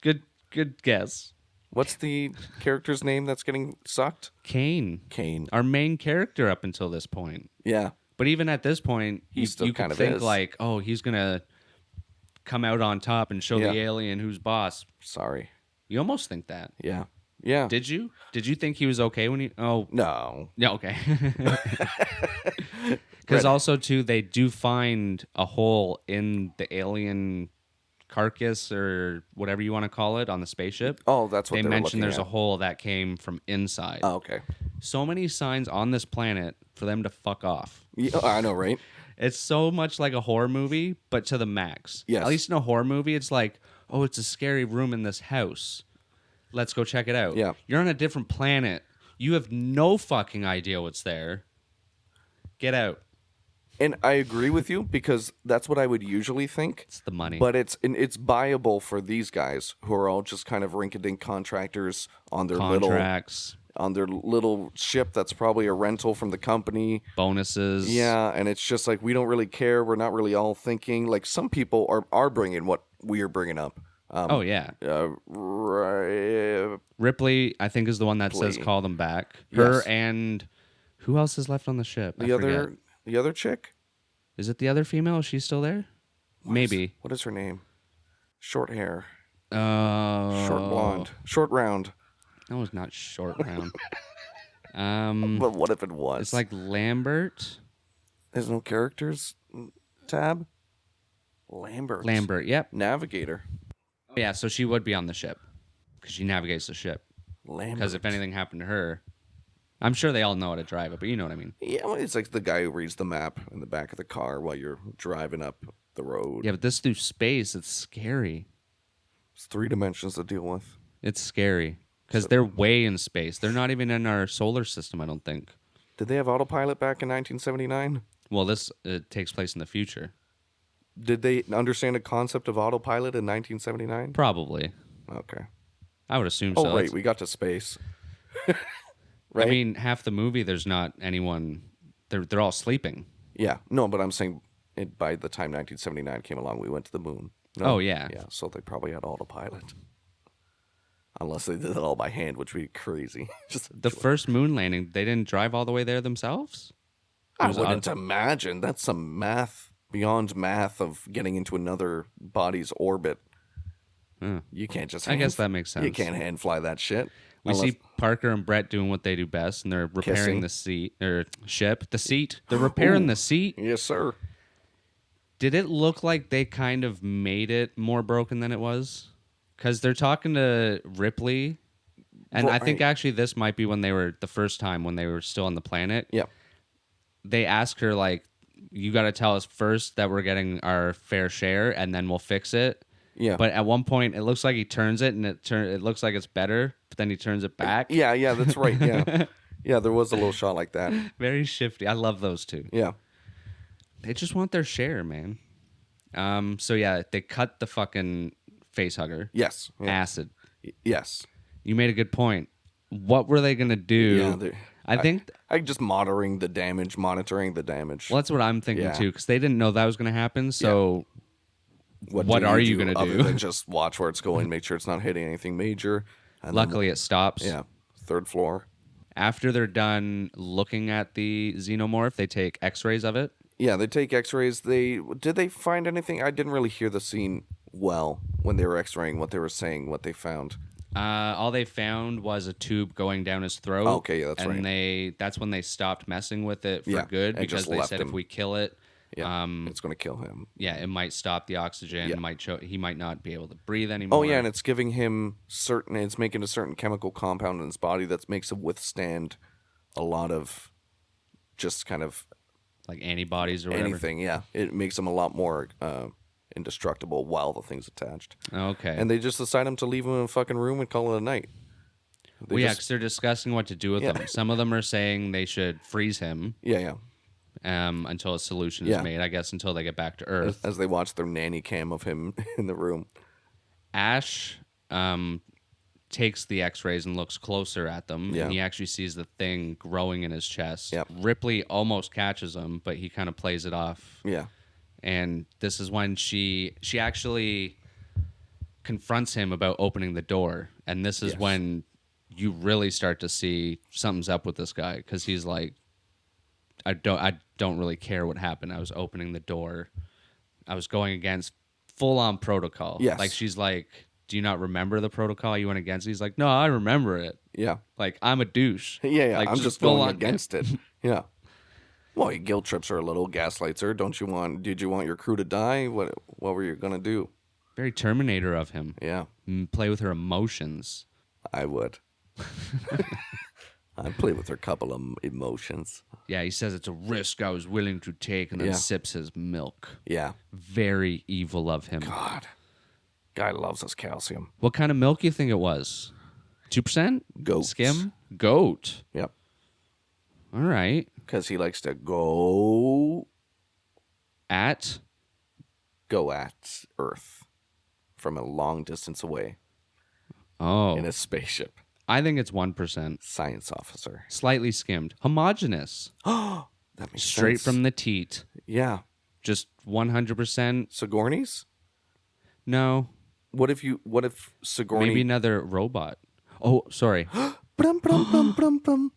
Good guess. What's the character's name that's getting sucked? Kane. Kane. Our main character up until this point. Yeah, But even at this point, He you still could kind of think is. like, oh, he's going to come out on top and show Yeah. the alien who's boss. sorry. You almost think that. Yeah, yeah. Did you? Did you think he was okay when he... Oh, No. yeah, okay. Because also, too, they do find a hole in the alien carcass or whatever you want to call it on the spaceship. Oh, that's what They they were mentioned looking there's at. a hole that came from inside. Oh, okay. So many signs on this planet for them to fuck off. Yeah, I know, right? It's so much like a horror movie, but to the max. Yes. At least in a horror movie, it's like, oh, it's a scary room in this house. Let's go check it out. Yeah. You're on a different planet. You have no fucking idea what's there. Get out. And I agree with you because that's what I would usually think. It's the money. But it's buyable for these guys who are all just kind of rink-a-dink contractors on their Contracts, little ship that's probably a rental from the company. bonuses. Yeah, and it's just like we don't really care. We're not really all thinking. Like some people are bringing what we are bringing up. Oh, yeah. Right, Ripley, I think, is the one that says Ripley. call them back. Her Yes. and who else is left on the ship? I forget. the other chick. Is it the other female? Is she still there? Maybe. What is her name? Short hair, Short short blonde, short round. That was not short round. But what if it was? It's like Lambert. There's no characters tab. Lambert. Yep. Navigator. Yeah, so she would be on the ship because she navigates the ship. Lambert. Because if anything happened to her, I'm sure they all know how to drive it, but you know what I mean. Yeah, well, it's like the guy who reads the map in the back of the car while you're driving up the road. Yeah, but this through space, it's scary. It's 3 dimensions to deal with. It's scary because they're way in space. They're not even in our solar system, I don't think. Did they have autopilot back in 1979? Well, this takes place in the future. Did they understand the concept of autopilot in 1979? Probably. Okay. I would assume Oh, so. right. It's- We got to space. right? I mean, half the movie, there's not anyone. They're all sleeping. Yeah, no, but I'm saying by the time 1979 came along, we went to the moon. No? Oh, yeah. Yeah, so they probably had autopilot. Unless they did it all by hand, which would be crazy. Just The first moon landing, they didn't drive all the way there themselves? I wouldn't imagine. That's some math beyond math of getting into another body's orbit. You can't just. I guess that makes sense. You can't hand fly that shit. We see Parker and Brett doing what they do best, and they're repairing the seat or ship. The seat. They're repairing the seat. Yes, sir. Did it look like they kind of made it more broken than it was? Because they're talking to Ripley, and I think actually this might be when they were the first time when they were still on the planet. Yeah. They ask her like, "You got to tell us first that we're getting our fair share, and then we'll fix it." Yeah. But at one point, it looks like he turns it, and it looks like it's better, but then he turns it back. Yeah, that's right. Yeah. Yeah, there was a little shot like that. Very shifty. I love those two. Yeah. They just want their share, man. So yeah, they cut the fucking face hugger. Yes. Yeah. Acid. Yes. You made a good point. What were they gonna do? Yeah, I think I just monitoring the damage. Well, that's what I'm thinking too, because they didn't know that was gonna happen. So what are you gonna other do? than just watch where it's going, make sure it's not hitting anything major. And Luckily, it stops. Yeah. Third floor. After they're done looking at the xenomorph, they take X-rays of it. Yeah, they take X-rays. Did they find anything? I didn't really hear the scene well when they were X-raying what they were saying, what they found. All they found was a tube going down his throat. Oh, okay, yeah, that's right. And that's when they stopped messing with it for good, and because just they left said him. if we kill it, it's going to kill him. yeah, it might stop the oxygen. Yeah. He might not be able to breathe anymore. Oh yeah, and it's giving him it's making a certain chemical compound in his body that makes him withstand a lot of just kind of like antibodies or whatever. anything. Yeah, it makes him a lot more indestructible while the thing's attached. Okay. And they just decide him to leave him in a fucking room and call it a night. Well, yeah, because they're discussing what to do with Yeah. him. Some of them are saying they should freeze him Yeah. until a solution Yeah. is made, I guess, until they get back to Earth. As they watch their nanny cam of him in the room. Ash takes the X-rays and looks closer at them, Yeah. and he actually sees the thing growing in his chest. Yep. Ripley almost catches him, but he kind of plays it off. Yeah. And this is when she actually confronts him about opening the door, and this is Yes. when you really start to see something's up with this guy, because he's like, I don't really care what happened. I was opening the door. I was going against full-on protocol. Yes. Like, she's like, do you not remember the protocol you went against? He's like, no, I remember it. Yeah. Like, I'm a douche. Yeah. Like, I'm just full going on- against it. Yeah. Well, he guilt trips her a little, gaslights her. Did you want your crew to die? What were you going to do? Very Terminator of him. Yeah. Play with her emotions. I would. I'd play with her couple of emotions. Yeah, he says it's a risk I was willing to take, and then Yeah. sips his milk. Yeah. Very evil of him. God. Guy loves his calcium. What kind of milk you think it was? 2%? Goat. Skim? Goat. Yep. All right. Because he likes to go At at Earth from a long distance away oh, in a spaceship. I think it's 1%. Science officer. Slightly skimmed. Homogeneous. That makes Straight sense. from the teat. Yeah. Just 100%. Sigourney's? No. What if Sigourney? Maybe another robot. Oh, sorry. Brum, brum, brum, brum, brum.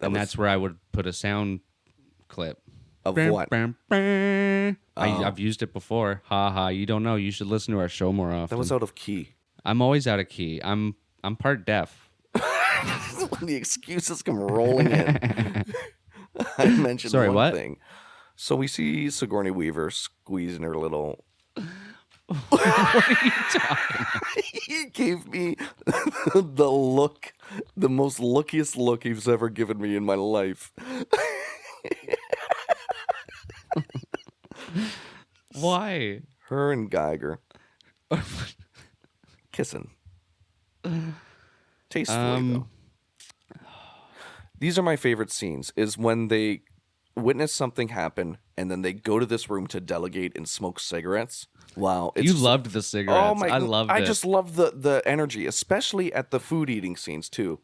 That's where I would put a sound clip. Of what? I've used it before. Ha ha. You don't know. You should listen to our show more often. That was out of key. I'm always out of key. I'm part deaf. When the excuses come rolling in. I mentioned Sorry, one what? thing. So we see Sigourney Weaver squeezing her little. What are you talking? He gave me the look, the most luckiest look he's ever given me in my life. Why? Her and Geiger kissing. Tastefully, though. These are my favorite scenes, is when they witness something happen and then they go to this room to delegate and smoke cigarettes. Wow. You loved the cigarettes. Oh my! I loved it. I just love the energy, especially at the food eating scenes too.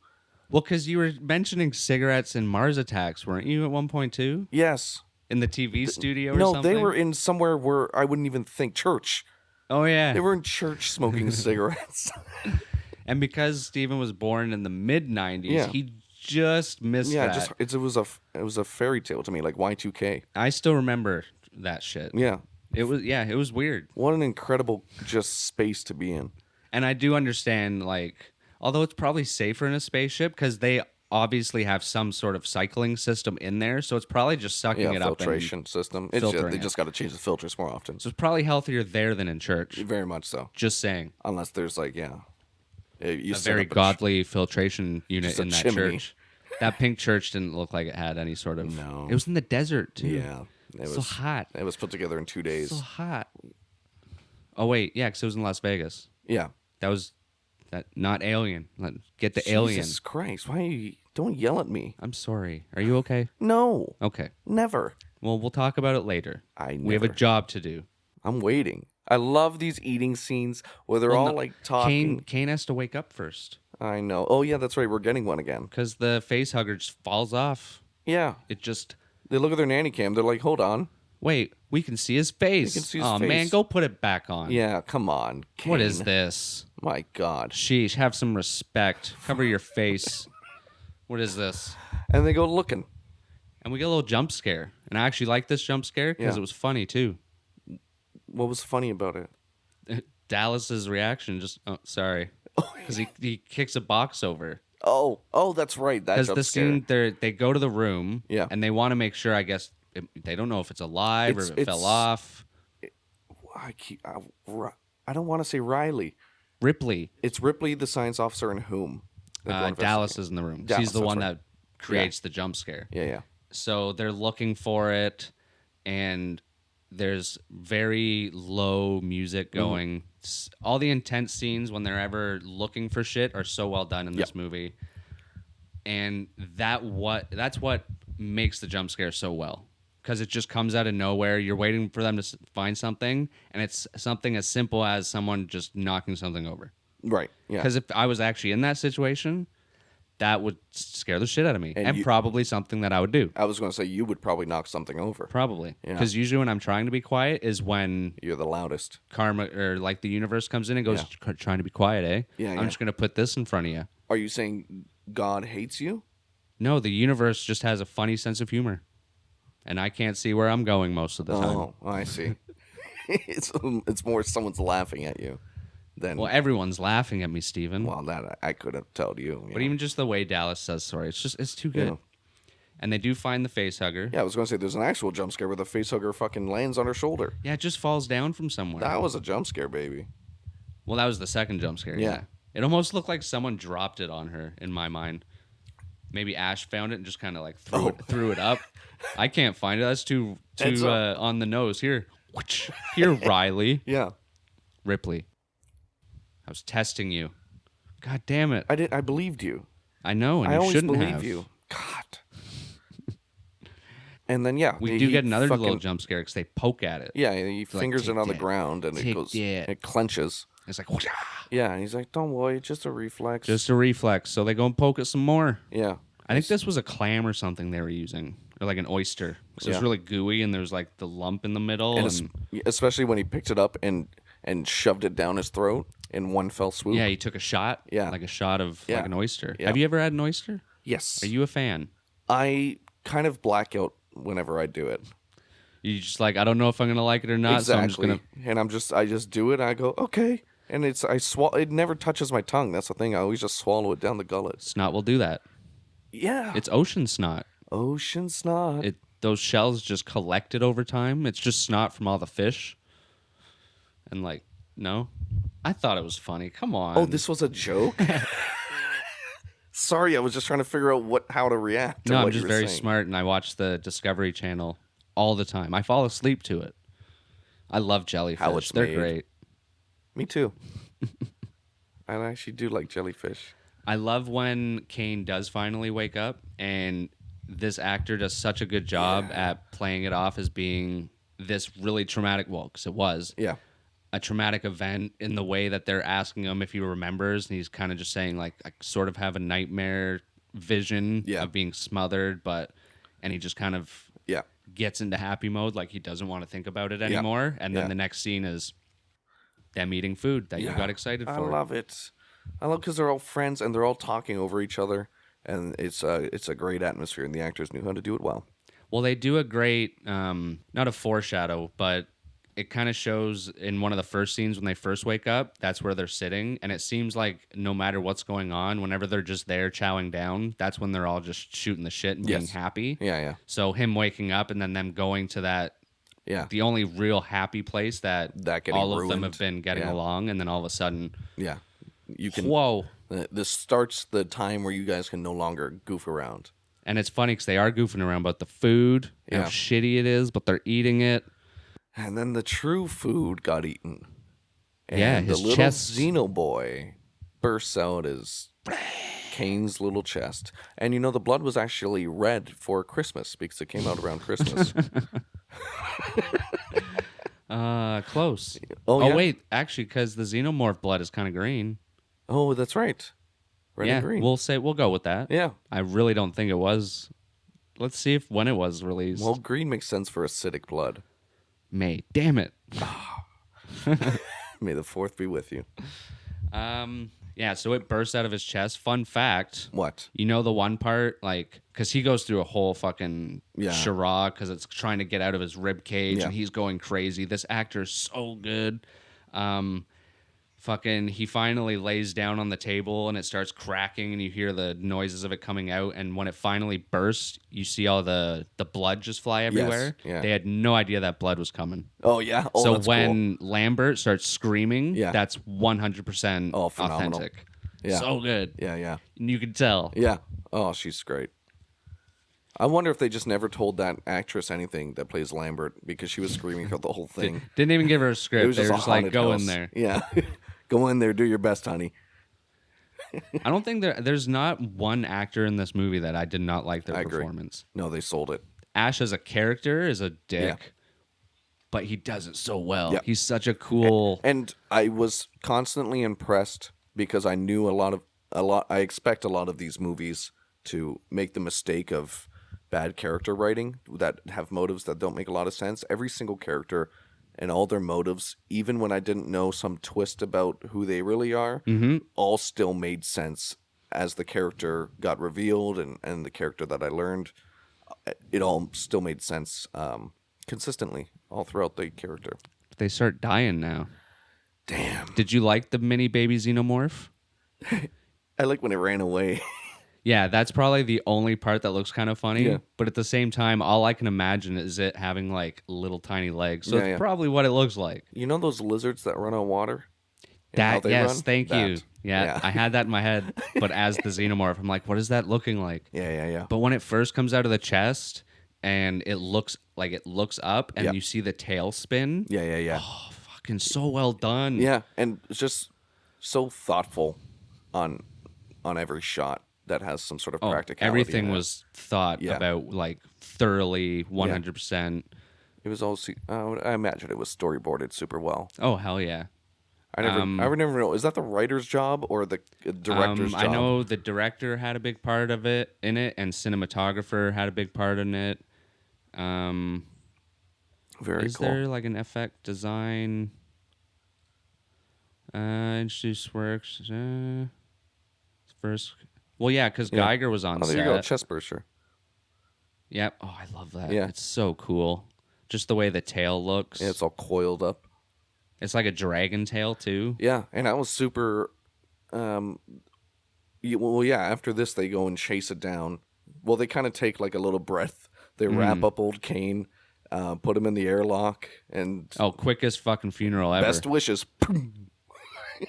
Well, because you were mentioning cigarettes and Mars attacks, weren't you at one point too? Yes. In the TV studio or No, something? they were in somewhere where I wouldn't even think church. Oh, yeah. They were in church smoking cigarettes. And because Steven was born in the mid-90s, Yeah. he just missed that. It was a fairy tale to me, like Y2K. I still remember that shit. Yeah. It was weird. What an incredible just space to be in. And I do understand, like, although it's probably safer in a spaceship because they obviously have some sort of cycling system in there, so it's probably just sucking it up. Filtration system. They just got to change the filters more often. So it's probably healthier there than in church. Very much so. Just saying. Unless there's like, you A set very up godly filtration unit just a in that chimney. church. That pink church didn't look like it had any sort of... No. It was in the desert, too. Yeah. It So was hot. It was put together in 2 days. So hot. Oh, wait. Yeah, because it was in Las Vegas. Yeah. That was... Not Alien. Get the Alien. Jesus Christ. Why you don't yell at me? I'm sorry. Are you okay? No. Okay. Never. Well, we'll talk about it later. We have a never. job to do. I'm waiting. I love these eating scenes where they're all like talking. Kane has to wake up first I know. Oh yeah, that's right. We're getting one again. because the face hugger just falls off. Yeah. It just... They look at their nanny cam. They're like, hold on. Wait, we can see his face. We can see his oh, face. man, go put it back on. Yeah, come on. What is Kane. this? My God. Sheesh, have some respect. Cover your face. What is this? And they go looking. And we get a little jump scare. And I actually like this jump scare because Yeah. it was funny, too. What was funny about it? Dallas's reaction just... Oh, sorry. Because he kicks a box over. Oh, that's right. That Because jump the scare. scene, they go to the room. Yeah. And they want to make sure, I guess... They don't know if it's alive or if it fell off. I don't want to say Riley. Ripley. It's Ripley, the science officer, and whom? Dallas is in the room. Dallas, She's the that's one right. that creates the jump scare. Yeah. So they're looking for it, and there's very low music going. All the intense scenes when they're ever looking for shit are so well done in this movie. And that's what makes the jump scare so well. Because it just comes out of nowhere. You're waiting for them to find something, and it's something as simple as someone just knocking something over. Right. Yeah. Because if I was actually in that situation, that would scare the shit out of me, and probably something that I would do. I was going to say you would probably knock something over. Probably. Because usually when I'm trying to be quiet is when You're the loudest. karma or like the universe comes in and goes, trying to be quiet, eh? Yeah, I'm just going to put this in front of you. Are you saying God hates you? No, the universe just has a funny sense of humor. And I can't see where I'm going most of the time. Oh, I see. It's more someone's laughing at you than. Well, everyone's laughing at me, Steven. Well, that I could have told you. But even just the way Dallas says sorry, it's too good. Yeah. And they do find the face hugger. Yeah, I was going to say there's an actual jump scare where the face hugger fucking lands on her shoulder. Yeah, it just falls down from somewhere. That was a jump scare, baby. Well, that was the second jump scare. Yeah. It almost looked like someone dropped it on her in my mind. Maybe Ash found it and just kind of like threw it up. I can't find it. That's too on the nose. Here, Riley. Yeah. Ripley. I was testing you. God damn it. I believed you. I know, and I you always shouldn't believe have. you. God. And then We do get another little jump scare because they poke at it. Yeah, he fingers take it on the that. ground and Take it goes. that. It clenches. It's like Yeah, and he's like, "Don't worry, just a reflex." just a reflex. So they go and poke it some more. Yeah. I think this was a clam or something they were using, or like an oyster. So it's really gooey, and there's like the lump in the middle. And especially when he picked it up and shoved it down his throat in one fell swoop. yeah, he took a shot. Yeah. like a shot of like an oyster. Yeah. Have you ever had an oyster? Yes. Are you a fan? I kind of black out whenever I do it. You just like, I don't know if I'm gonna like it or not. Exactly. So I'm just gonna. And I just do it. I go okay, and it never touches my tongue. That's the thing. I always just swallow it down the gullet. Snot will do that. Yeah. It's ocean snot. Ocean snot. Those shells just collected over time. It's just snot from all the fish. And like, no, I thought it was funny. Come on. Oh, this was a joke. Sorry, I was just trying to figure out how to react. To No, what I'm just you were very saying. smart, and I watch the Discovery Channel all the time. I fall asleep to it. I love jellyfish. How it's They're made. great. Me too. I actually do like jellyfish. I love when Kane does finally wake up, and this actor does such a good job at playing it off as being this really traumatic. Well, because it was a traumatic event in the way that they're asking him if he remembers, and he's kind of just saying like, I sort of have a nightmare vision Yeah. of being smothered, and he just kind of Yeah. gets into happy mode, like he doesn't want to think about it anymore. And then Yeah. the next scene is them eating food that you got excited for. I love it. I love because they're all friends and they're all talking over each other, and it's a great atmosphere, and the actors knew how to do it well. Well, they do a great, not a foreshadow, but it kind of shows in one of the first scenes when they first wake up. That's where they're sitting, and it seems like no matter what's going on, whenever they're just there chowing down, that's when they're all just shooting the shit and being happy. Yeah. So him waking up and then them going to that, the only real happy place that all of them have been getting along, and then all of a sudden, you can. Whoa! This starts the time where you guys can no longer goof around. And it's funny because they are goofing around about the food, how shitty it is, but they're eating it. And then the true food got eaten. And the his little chest. Xeno boy bursts out his Kane's little chest. And you know, the blood was actually red for Christmas because it came out around Christmas. Close. Oh, wait, actually, because the xenomorph blood is kind of green. Oh, that's right. Red and green. We'll go with that. Yeah. I really don't think it was. Let's see when it was released. Well, green makes sense for acidic blood. May. Damn it. May the 4th be with you. Yeah, so it bursts out of his chest. Fun fact. What? You know the one part, like, because he goes through a whole fucking charade because it's trying to get out of his rib cage and he's going crazy. This actor is so good. He finally lays down on the table and it starts cracking and you hear the noises of it coming out. And when it finally bursts, you see all the blood just fly everywhere. Yes, yeah. They had no idea that blood was coming. Oh, yeah? Oh, so that's when cool. Lambert starts screaming, that's 100% authentic. Yeah. So good. Yeah. And you can tell. Yeah. Oh, she's great. I wonder if they just never told that actress anything that plays Lambert because she was screaming throughout the whole thing. Didn't even give her a script. They were just like, go in there. Yeah. Go in there. Do your best, honey. I don't think there's not one actor in this movie that I did not like their performance. No, they sold it. Ash as a character is a dick, but he does it so well. Yeah. He's such a cool... And I was constantly impressed because I knew I expect a lot of these movies to make the mistake of bad character writing that have motives that don't make a lot of sense. Every single character and all their motives, even when I didn't know some twist about who they really are, all still made sense as the character got revealed and the character that I learned. It all still made sense consistently all throughout the character. They start dying now. Damn. Did you like the mini baby xenomorph? I like when it ran away. Yeah, that's probably the only part that looks kind of funny. Yeah. But at the same time, all I can imagine is it having like little tiny legs. So it's probably what it looks like. You know those lizards that run on water? Thank you. Yeah, I had that in my head. But as the xenomorph, I'm like, what is that looking like? Yeah. But when it first comes out of the chest and it looks up and you see the tail spin. Yeah. Oh, fucking so well done. Yeah, and it's just so thoughtful on every shot that has some sort of practicality. Everything was thought about like thoroughly 100%. It was also I imagine it was storyboarded super well. Oh, hell yeah. I would never know. Is that the writer's job or the director's job? I know the director had a big part of it in it, and cinematographer had a big part in it. Very cool. Is there like an effect design? Introduce works. First. Well, yeah, because Geiger was on set. There you go, chest burster. Yep. Oh, I love that. Yeah. It's so cool. Just the way the tail looks. Yeah, it's all coiled up. It's like a dragon tail, too. Yeah, and I was super... after this, they go and chase it down. Well, they kind of take like a little breath. They wrap up old Kane, put him in the airlock, and... Oh, quickest fucking funeral ever. Best wishes.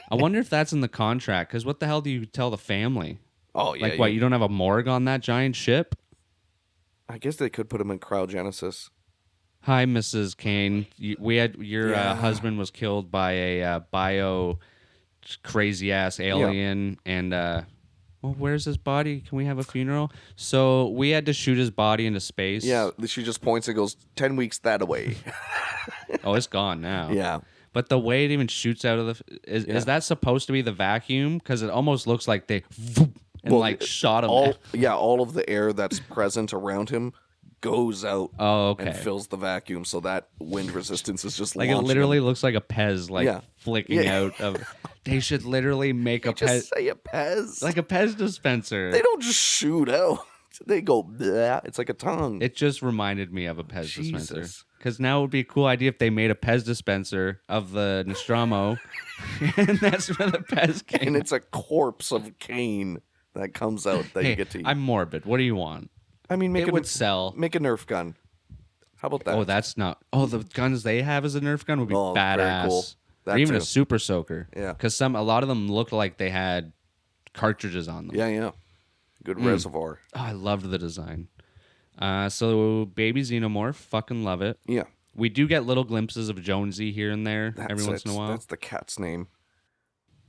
I wonder if that's in the contract, because what the hell do you tell the family? Oh, yeah. Like, what, you don't have a morgue on that giant ship? I guess they could put him in cryogenesis. Hi, Mrs. Kane. Your husband was killed by a bio crazy ass alien, and well, where's his body? Can we have a funeral? So we had to shoot his body into space. Yeah, she just points and goes 10 weeks that away. Oh, it's gone now. Yeah. But the way it even shoots out of is that supposed to be the vacuum? Because it almost looks like they and shot him. All of the air that's present around him goes out and fills the vacuum, so that wind resistance is just it literally looks like a Pez flicking out of. They should literally make a Pez. Say a Pez, like a Pez dispenser. They don't just shoot out. They go. Bleh. It's like a tongue. It just reminded me of a Pez dispenser. Because now it would be a cool idea if they made a Pez dispenser of the Nostromo, and that's where the Pez came. And it's a corpse of Kane that comes out that you get to eat. I'm morbid. What do you want? I mean, it would sell. Make a Nerf gun. How about that? Oh, that's not. Oh, the guns they have as a Nerf gun would be badass. Very cool. Or even a Super Soaker. Yeah. Because a lot of them looked like they had cartridges on them. Yeah. Good reservoir. Oh, I loved the design. So Baby Xenomorph, fucking love it. Yeah. We do get little glimpses of Jonesy here and there every once in a while. That's the cat's name.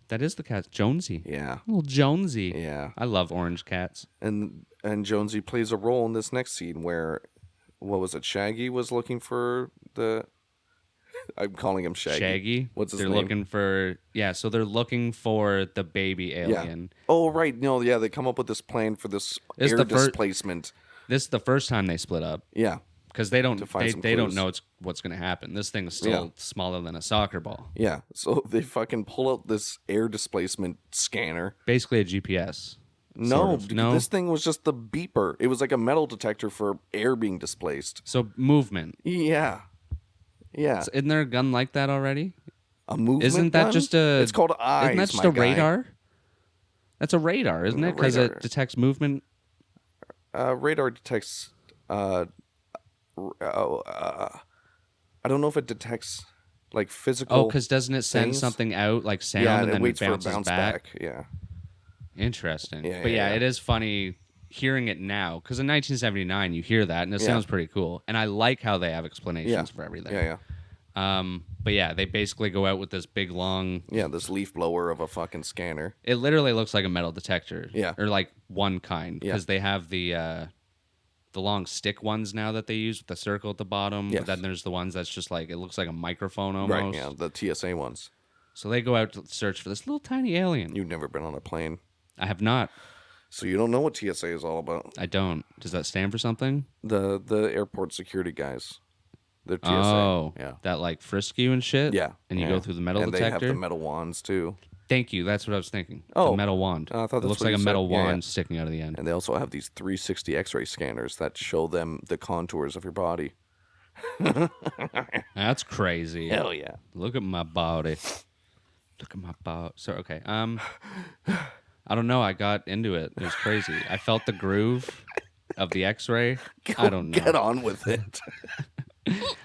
That is the cat, Jonesy. Yeah. Little Jonesy. Yeah. I love orange cats. And Jonesy plays a role in this next scene where, what was it? Shaggy was looking for the. I'm calling him Shaggy. Shaggy. What's his name? They're looking for So they're looking for the baby alien. Yeah. Oh right, no, yeah. They come up with this plan for this air displacement. This is the first time they split up. Yeah. Because they don't know what's going to happen. This thing is still smaller than a soccer ball. Yeah. So they fucking pull out this air displacement scanner. Basically a GPS. No, this thing was just the beeper. It was like a metal detector for air being displaced. So movement. Yeah. Yeah. So isn't there a gun like that already? A movement Isn't that gun? just a... It's called eyes, Isn't that just a radar? That's a radar, isn't it? Because it detects movement. Radar detects... I don't know if it detects like physical... Oh, because doesn't it send something out like sound and then it bounces bounce back? Yeah. Interesting. Yeah, but it is funny hearing it now, because in 1979 you hear that and it sounds pretty cool, and I like how they have explanations for everything. But they basically go out with this big long this leaf blower of a fucking scanner. It literally looks like a metal detector, or like one kind, because they have the long stick ones now that they use with the circle at the bottom. But then there's the ones that's just like, it looks like a microphone almost. Right, the TSA ones. So they go out to search for this little tiny alien. You've never been on a plane. I have not. So you don't know what TSA is all about. I don't. Does that stand for something? The airport security guys. The TSA. Oh, that like frisk you and shit? Yeah. And you go through the metal detector? And they have the metal wands too. Thank you. That's what I was thinking. Oh. The metal wand. I thought it looks like a metal wand sticking out of the end. And they also have these 360 X-ray scanners that show them the contours of your body. That's crazy. Hell yeah. Look at my body. Look at my body. So, okay. I don't know. I got into it. It was crazy. I felt the groove of the X-ray. I don't know. Get on with it.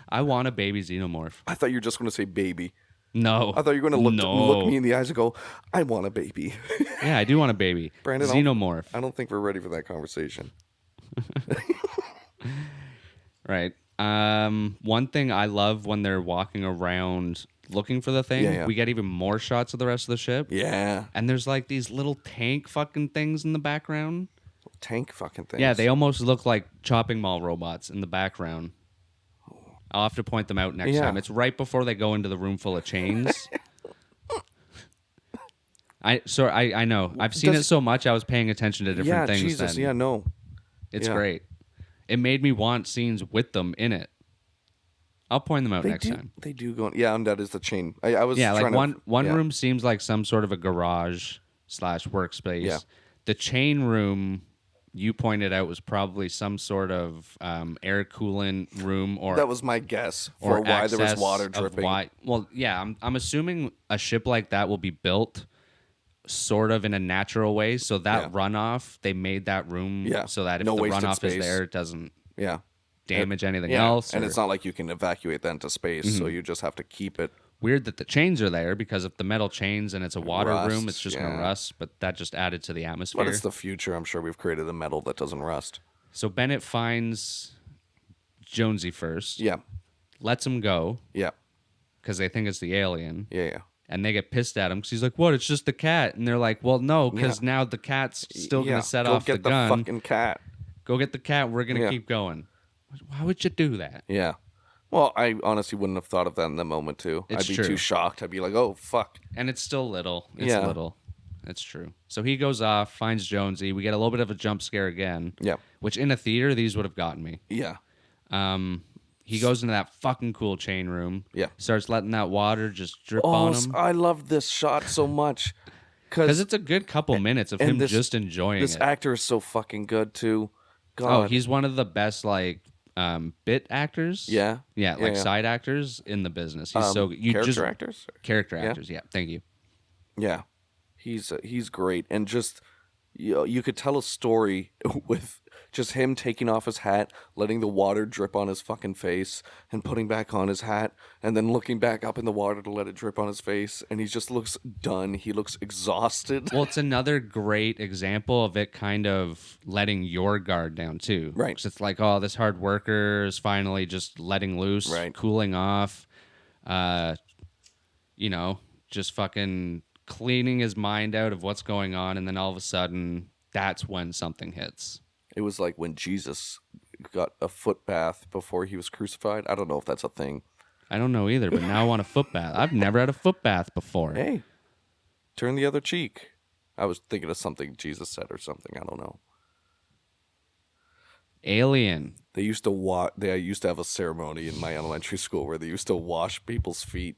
I want a baby xenomorph. I thought you were just going to say baby. No. I thought you were going to look me in the eyes and go, I want a baby. Yeah, I do want a baby. Brandon, xenomorph. I don't think we're ready for that conversation. Right. One thing I love when they're walking around looking for the thing, we get even more shots of the rest of the ship. Yeah. And there's like these little tank fucking things in the background. Tank fucking things? Yeah, they almost look like chopping mall robots in the background. I'll have to point them out next time. It's right before they go into the room full of chains. I know. I've seen it so much I was paying attention to different things. Jesus. Then. Yeah, no. It's great. It made me want scenes with them in it. I'll point them out next time. They do go. Yeah, and that is the chain. I was like one room seems like some sort of a garage / workspace. Yeah. The chain room you pointed out was probably some sort of air coolant room, or that was my guess for why there was water dripping. I'm assuming a ship like that will be built sort of in a natural way, so that runoff, they made that room so that if the runoff is there, it doesn't damage anything else. And it's not like you can evacuate that into space, so you just have to keep it. Weird that the chains are there, because if the metal chains and it's a water room, it's just going to rust, but that just added to the atmosphere. But it's the future. I'm sure we've created a metal that doesn't rust. So Bennett finds Jonesy first. Yeah. Lets him go. Yeah. Because they think it's the alien. Yeah. And they get pissed at him because he's like, what? It's just the cat. And they're like, well, no, because now the cat's still going to set off the gun. Go get the fucking cat. Go get the cat. We're going to keep going. Why would you do that? Yeah. Well, I honestly wouldn't have thought of that in the moment, too. I'd be too shocked. I'd be like, oh, fuck. And it's still little. It's little. That's true. So he goes off, finds Jonesy. We get a little bit of a jump scare again. Yeah. Which in a theater, these would have gotten me. Yeah. He goes into that fucking cool chain room. Yeah. Starts letting that water just drip on him. I love this shot so much. Because it's a good couple minutes of him just enjoying this it. This actor is so fucking good, too. God. Oh, he's one of the best, like, bit actors. Yeah. Yeah, side actors in the business. He's so you character actors? Character actors, yeah. Thank you. Yeah. He's great. And just, you could tell a story with just him taking off his hat, letting the water drip on his fucking face, and putting back on his hat, and then looking back up in the water to let it drip on his face, and he just looks done. He looks exhausted. Well, it's another great example of it kind of letting your guard down, too. Right. 'Cause it's like, oh, this hard worker is finally just letting loose, cooling off, just fucking cleaning his mind out of what's going on, and then all of a sudden, that's when something hits. It was like when Jesus got a foot bath before he was crucified. I don't know if that's a thing. I don't know either, but now I want a foot bath. I've never had a foot bath before. Hey, turn the other cheek. I was thinking of something Jesus said or something. I don't know. Alien. They used to have a ceremony in my elementary school where they used to wash people's feet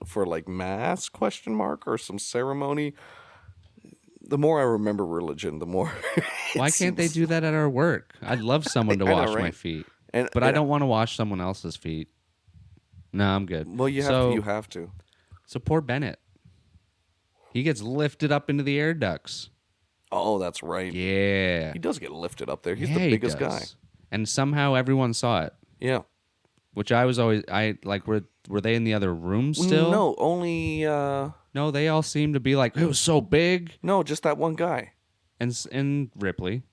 for like mass ? Or some ceremony. The more I remember religion, the more. Why can't they do that at our work? I'd love someone to wash my feet, but I don't want to wash someone else's feet. No, I'm good. Well, you have to. So poor Bennett. He gets lifted up into the air ducts. Oh, that's right. Yeah. He does get lifted up there. He's the biggest guy. And somehow everyone saw it. Yeah. Which were they in the other room still? No, only No, they all seemed to be like, it was so big. No, just that one guy. And Ripley.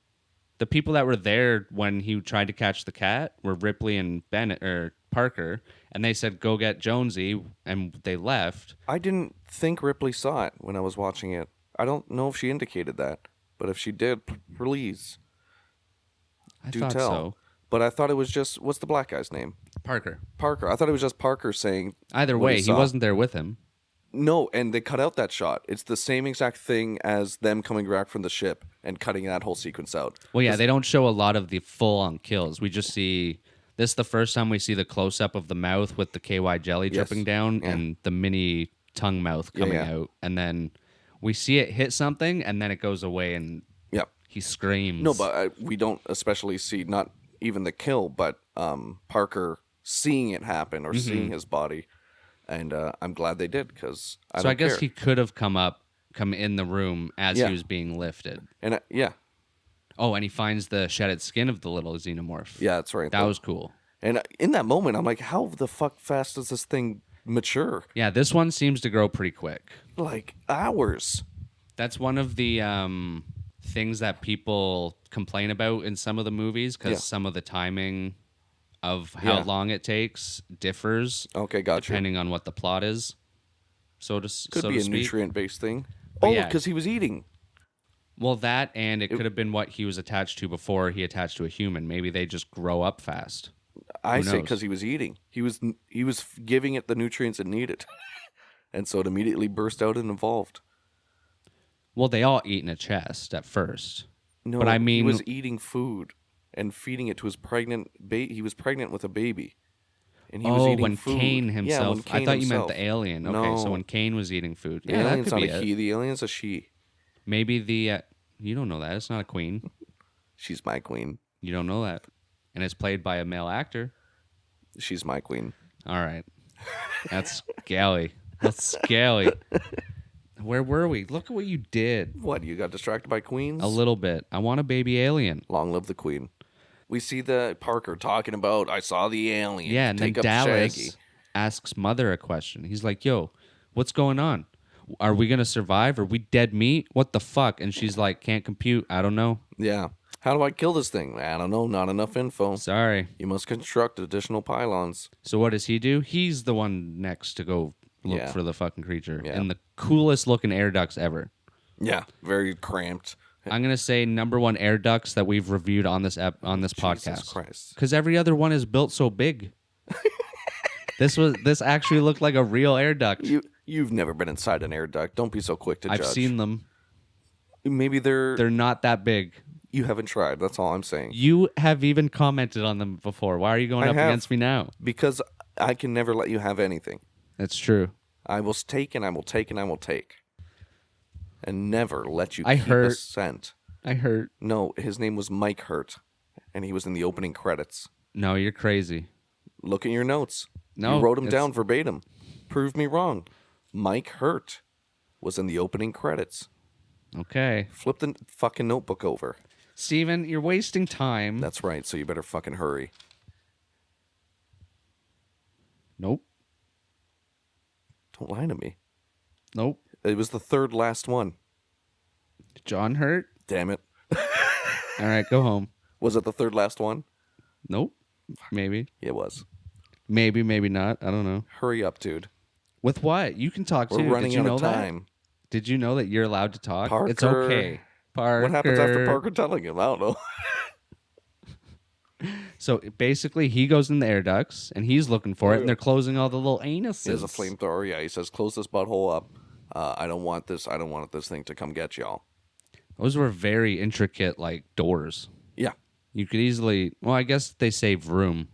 The people that were there when he tried to catch the cat were Ripley and Bennett or Parker, and they said, go get Jonesy, and they left. I didn't think Ripley saw it when I was watching it. I don't know if she indicated that, but if she did, please I do thought tell. so. But I thought it was just, what's the black guy's name? Parker. I thought it was just Parker saying. Either way, he wasn't there with him. No, and they cut out that shot. It's the same exact thing as them coming back from the ship and cutting that whole sequence out. Well, yeah, they don't show a lot of the full-on kills. We just see... This is the first time we see the close-up of the mouth with the KY jelly dripping down and the mini tongue mouth coming out. And then we see it hit something, and then it goes away, and he screams. No, but we don't especially see, not even the kill, but Parker seeing it happen or seeing his body. And I'm glad they did, because I guess he could have come in the room as he was being lifted. And Oh, and he finds the shedded skin of the little xenomorph. Yeah, that's right. That was cool. And in that moment, I'm like, how the fuck fast does this thing mature? Yeah, this one seems to grow pretty quick. Like hours. That's one of the things that people complain about in some of the movies, because some of the timing of how long it takes differs. Okay, gotcha. Depending on what the plot is. Could be a nutrient-based thing. But because he was eating. Well, that, and it could have been what he was attached to before he attached to a human. Maybe they just grow up fast. I say because he was eating. He was giving it the nutrients it needed. And so it immediately burst out and evolved. Well, they all eat in a chest at first. No, but I mean, he was eating food and feeding it to his pregnant baby. He was pregnant with a baby. And he was eating when food. Cain himself. Yeah, when Cain I thought himself. you meant the alien. Okay, no. So when Cain was eating food. The Yeah, that alien's could not be a he. The alien's a she. Maybe the... you don't know that. It's not a queen. She's my queen. You don't know that. And it's played by a male actor. She's my queen. All right. That's scally. That's scally. Where were we? Look at what you did. What, you got distracted by queens? A little bit. I want a baby alien. Long live the queen. We see the Parker talking about, I saw the alien. Yeah, and then Dallas asks Mother a question. He's like, yo, what's going on? Are we going to survive? Are we dead meat? What the fuck? And she's like, can't compute. I don't know. Yeah. How do I kill this thing? I don't know. Not enough info. Sorry. You must construct additional pylons. So what does he do? He's the one next to go look for the fucking creature. Yeah. And the coolest looking air ducts ever. Yeah. Very cramped. I'm going to say number one air ducts that we've reviewed on this podcast. Jesus Christ. Because every other one is built so big. This actually looked like a real air duct. You've never been inside an air duct. Don't be so quick to judge. I've seen them. Maybe They're not that big. you haven't tried. That's all I'm saying. You have even commented on them before. Why are you going I up have. against me now? Because I can never let you have anything. That's true. I will take and I will take and I will take. And never let you I keep a hurt. cent. I hurt. No, his name was Mike Hurt. And he was in the opening credits. No, you're crazy. Look at your notes. No, you wrote them it's- down verbatim. Prove me wrong. Mike Hurt was in the opening credits. Okay. Flip the fucking notebook over. Steven, you're wasting time. That's right, so you better fucking hurry. Nope. Don't lie to me. Nope. It was the third last one. John Hurt? Damn it. All right, go home. Was it the third last one? Nope. Maybe. It was. Maybe, maybe not. I don't know. Hurry up, dude. With what? You can talk We're too. running Did you out know of time. That? Did you know that you're allowed to talk? It's Parker. okay. Parker. What happens after Parker telling him? I don't know. So basically, he goes in the air ducts and he's looking for it, and they're closing all the little anuses. He has a flamethrower. Yeah, he says, close this butthole up. I don't want this thing to come get y'all. Those were very intricate, like, doors. Yeah. You could easily... Well, I guess they save room.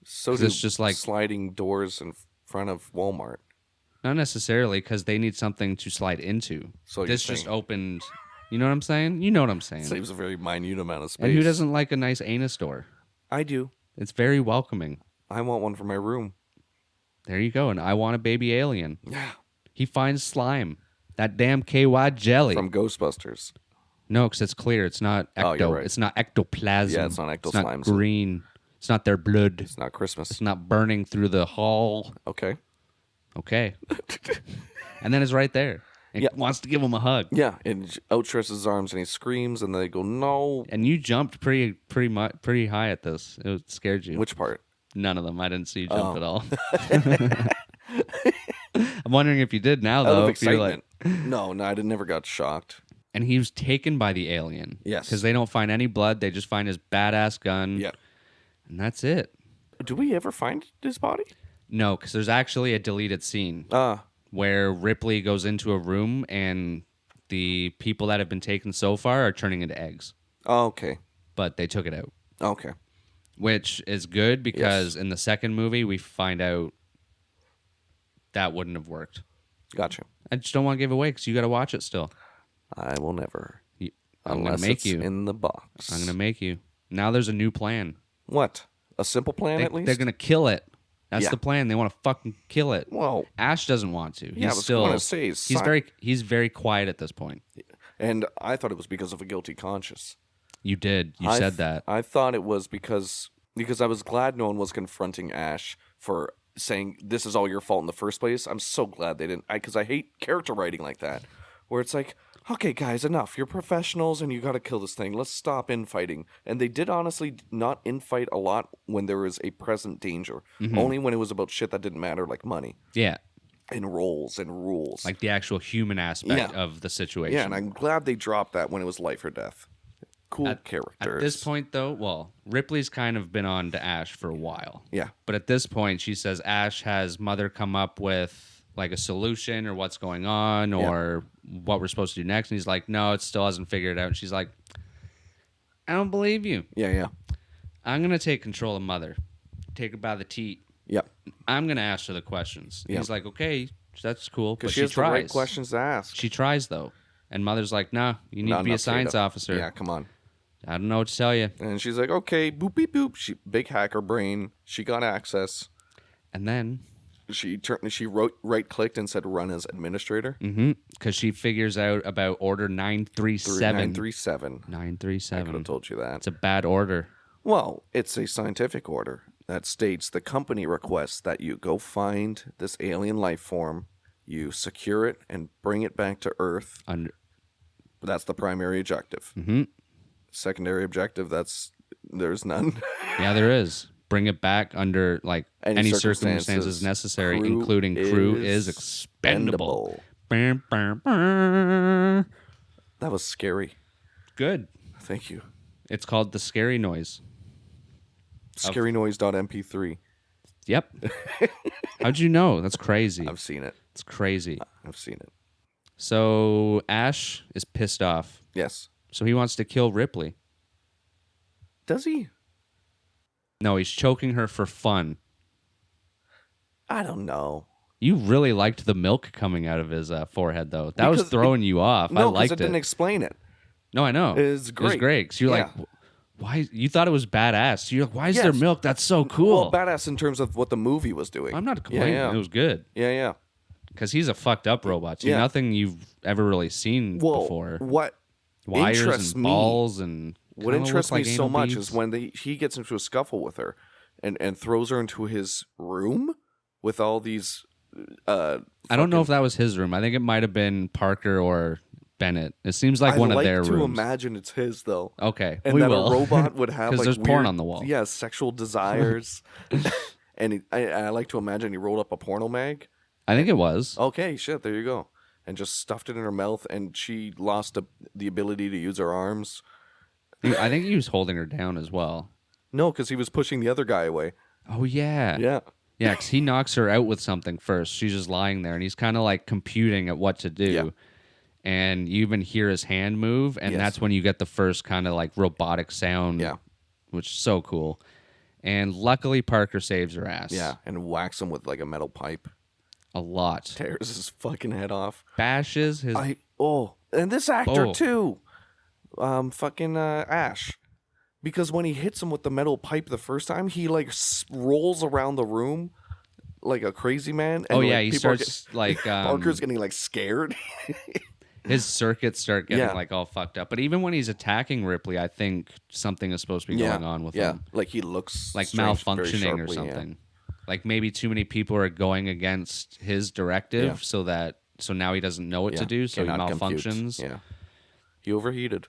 So do it's just like... sliding doors in front of Walmart. Not necessarily, because they need something to slide into. So this just opened... You know what I'm saying? You know what I'm saying. Saves a very minute amount of space. And who doesn't like a nice anus door? I do. It's very welcoming. I want one for my room. There you go. And I want a baby alien. Yeah. He finds slime. That damn KY jelly. From Ghostbusters. No, because it's clear. It's not ecto. Oh, you're right. It's not ectoplasm. Yeah, it's not ectoslime. It's not green. It's not their blood. It's not Christmas. It's not burning through the hall. Okay. Okay. And then it's right there. It wants to give him a hug. Yeah, and outstretches his arms and he screams, and they go, "No!" And you jumped pretty high at this. It scared you. Which part? None of them. I didn't see you jump at all. I'm wondering if you did now, though. Out of If you're excitement. No, I never got shocked. And he was taken by the alien. Yes. Because they don't find any blood. They just find his badass gun. Yeah. And that's it. Do we ever find his body? No, because there's actually a deleted scene where Ripley goes into a room and the people that have been taken so far are turning into eggs. Oh, okay. But they took it out. Okay. Which is good because in the second movie, we find out that wouldn't have worked. Gotcha. I just don't want to give away because you got to watch it still. I will never. I'm going to make it's you. in the box. I'm going to make you. Now there's a new plan. What? A simple plan, at least? They're going to kill it. That's the plan. They want to fucking kill it. Well, Ash doesn't want to. Yeah, I was going to say he's very quiet at this point. And I thought it was because of a guilty conscience. You did. You said that. I thought it was because I was glad no one was confronting Ash for saying this is all your fault in the first place. I'm so glad they didn't. Because I hate character writing like that, where it's like, okay, guys, enough. You're professionals and you got to kill this thing. Let's stop infighting. And they did honestly not infight a lot when there was a present danger. Mm-hmm. Only when it was about shit that didn't matter, like money. Yeah. And roles and rules. Like the actual human aspect of the situation. Yeah, and I'm glad they dropped that when it was life or death. Cool characters. At this point, though, well, Ripley's kind of been on to Ash for a while. Yeah. But at this point, she says Ash has Mother come up with like a solution or what's going on or what we're supposed to do next. And he's like, no, it still hasn't figured it out. And she's like, I don't believe you. Yeah. I'm going to take control of Mother. Take her by the teat. Yep. I'm going to ask her the questions. Yep. He's like, okay, that's cool. But she has tries. the right questions to ask. She tries, though. And Mother's like, nah, you need to be a science officer. Yeah, come on. I don't know what to tell you. And she's like, okay, boop, beep, boop. She big hacker brain. She got access. And then she right clicked and said run as administrator. Mm-hmm. Because she figures out about order 937. 937. 937. I could have told you that. It's a bad order. Well, it's a scientific order that states the company requests that you go find this alien life form, you secure it, and bring it back to Earth. That's the primary objective. Mm-hmm. Secondary objective, there's none. Yeah, there is. Bring it back under like any circumstances necessary, including crew is expendable. That was scary. Good. Thank you. It's called the scary noise. Scarynoise.mp3. Yep. How'd you know? That's crazy. I've seen it. It's crazy. I've seen it. So Ash is pissed off. Yes. So he wants to kill Ripley. Does he? No, he's choking her for fun. I don't know. You really liked the milk coming out of his forehead, though. That was Because throwing you off. I No, liked because it didn't explain it. No, I know. It's great. It was great. 'Cause you're like, why? You thought it was badass. You're like, why is there Yes. milk? That's so cool. Well, badass in terms of what the movie was doing. I'm not complaining. Yeah. It was good. Yeah. Because he's a fucked up robot. See, Yeah. nothing you've ever really seen Well, before. what Wires interests and me- balls and What kinda interests look me like so anal much beads. is when he gets into a scuffle with her and throws her into his room with all these. I don't know if that was his room. I think it might have been Parker or Bennett. It seems like one of their I like to rooms. imagine it's his though. Okay, And we that will. a robot would have 'Cause like there's weird, porn on the wall. Yeah, sexual desires. And I like to imagine he rolled up a porno mag. I think it was. Okay, shit, there you go. And just stuffed it in her mouth, and she lost the ability to use her arms. I think he was holding her down as well. No, because he was pushing the other guy away. Oh, yeah. Yeah. Yeah, because he knocks her out with something first. She's just lying there, and he's kind of like computing at what to do. Yeah. And you even hear his hand move, and Yes. that's when you get the first kind of like robotic sound, Yeah. which is so cool. And luckily, Parker saves her ass. Yeah, and whacks him with like a metal pipe. A lot. Tears his fucking head off. Bashes his... And this actor Oh. too. Fucking Ash. Because when he hits him with the metal pipe the first time, he like rolls around the room like a crazy man. And, Oh, yeah, like, he people are starts like... Parker's getting like scared. his circuits start getting Yeah. like all fucked up. But even when he's attacking Ripley, I think something is supposed to be going on with him. Like he looks Like strange, very malfunctioning or sharply, yeah. something. Like maybe too many people are going against his directive, so now he doesn't know what to do, so he Cannot compute. malfunctions. Yeah, he overheated.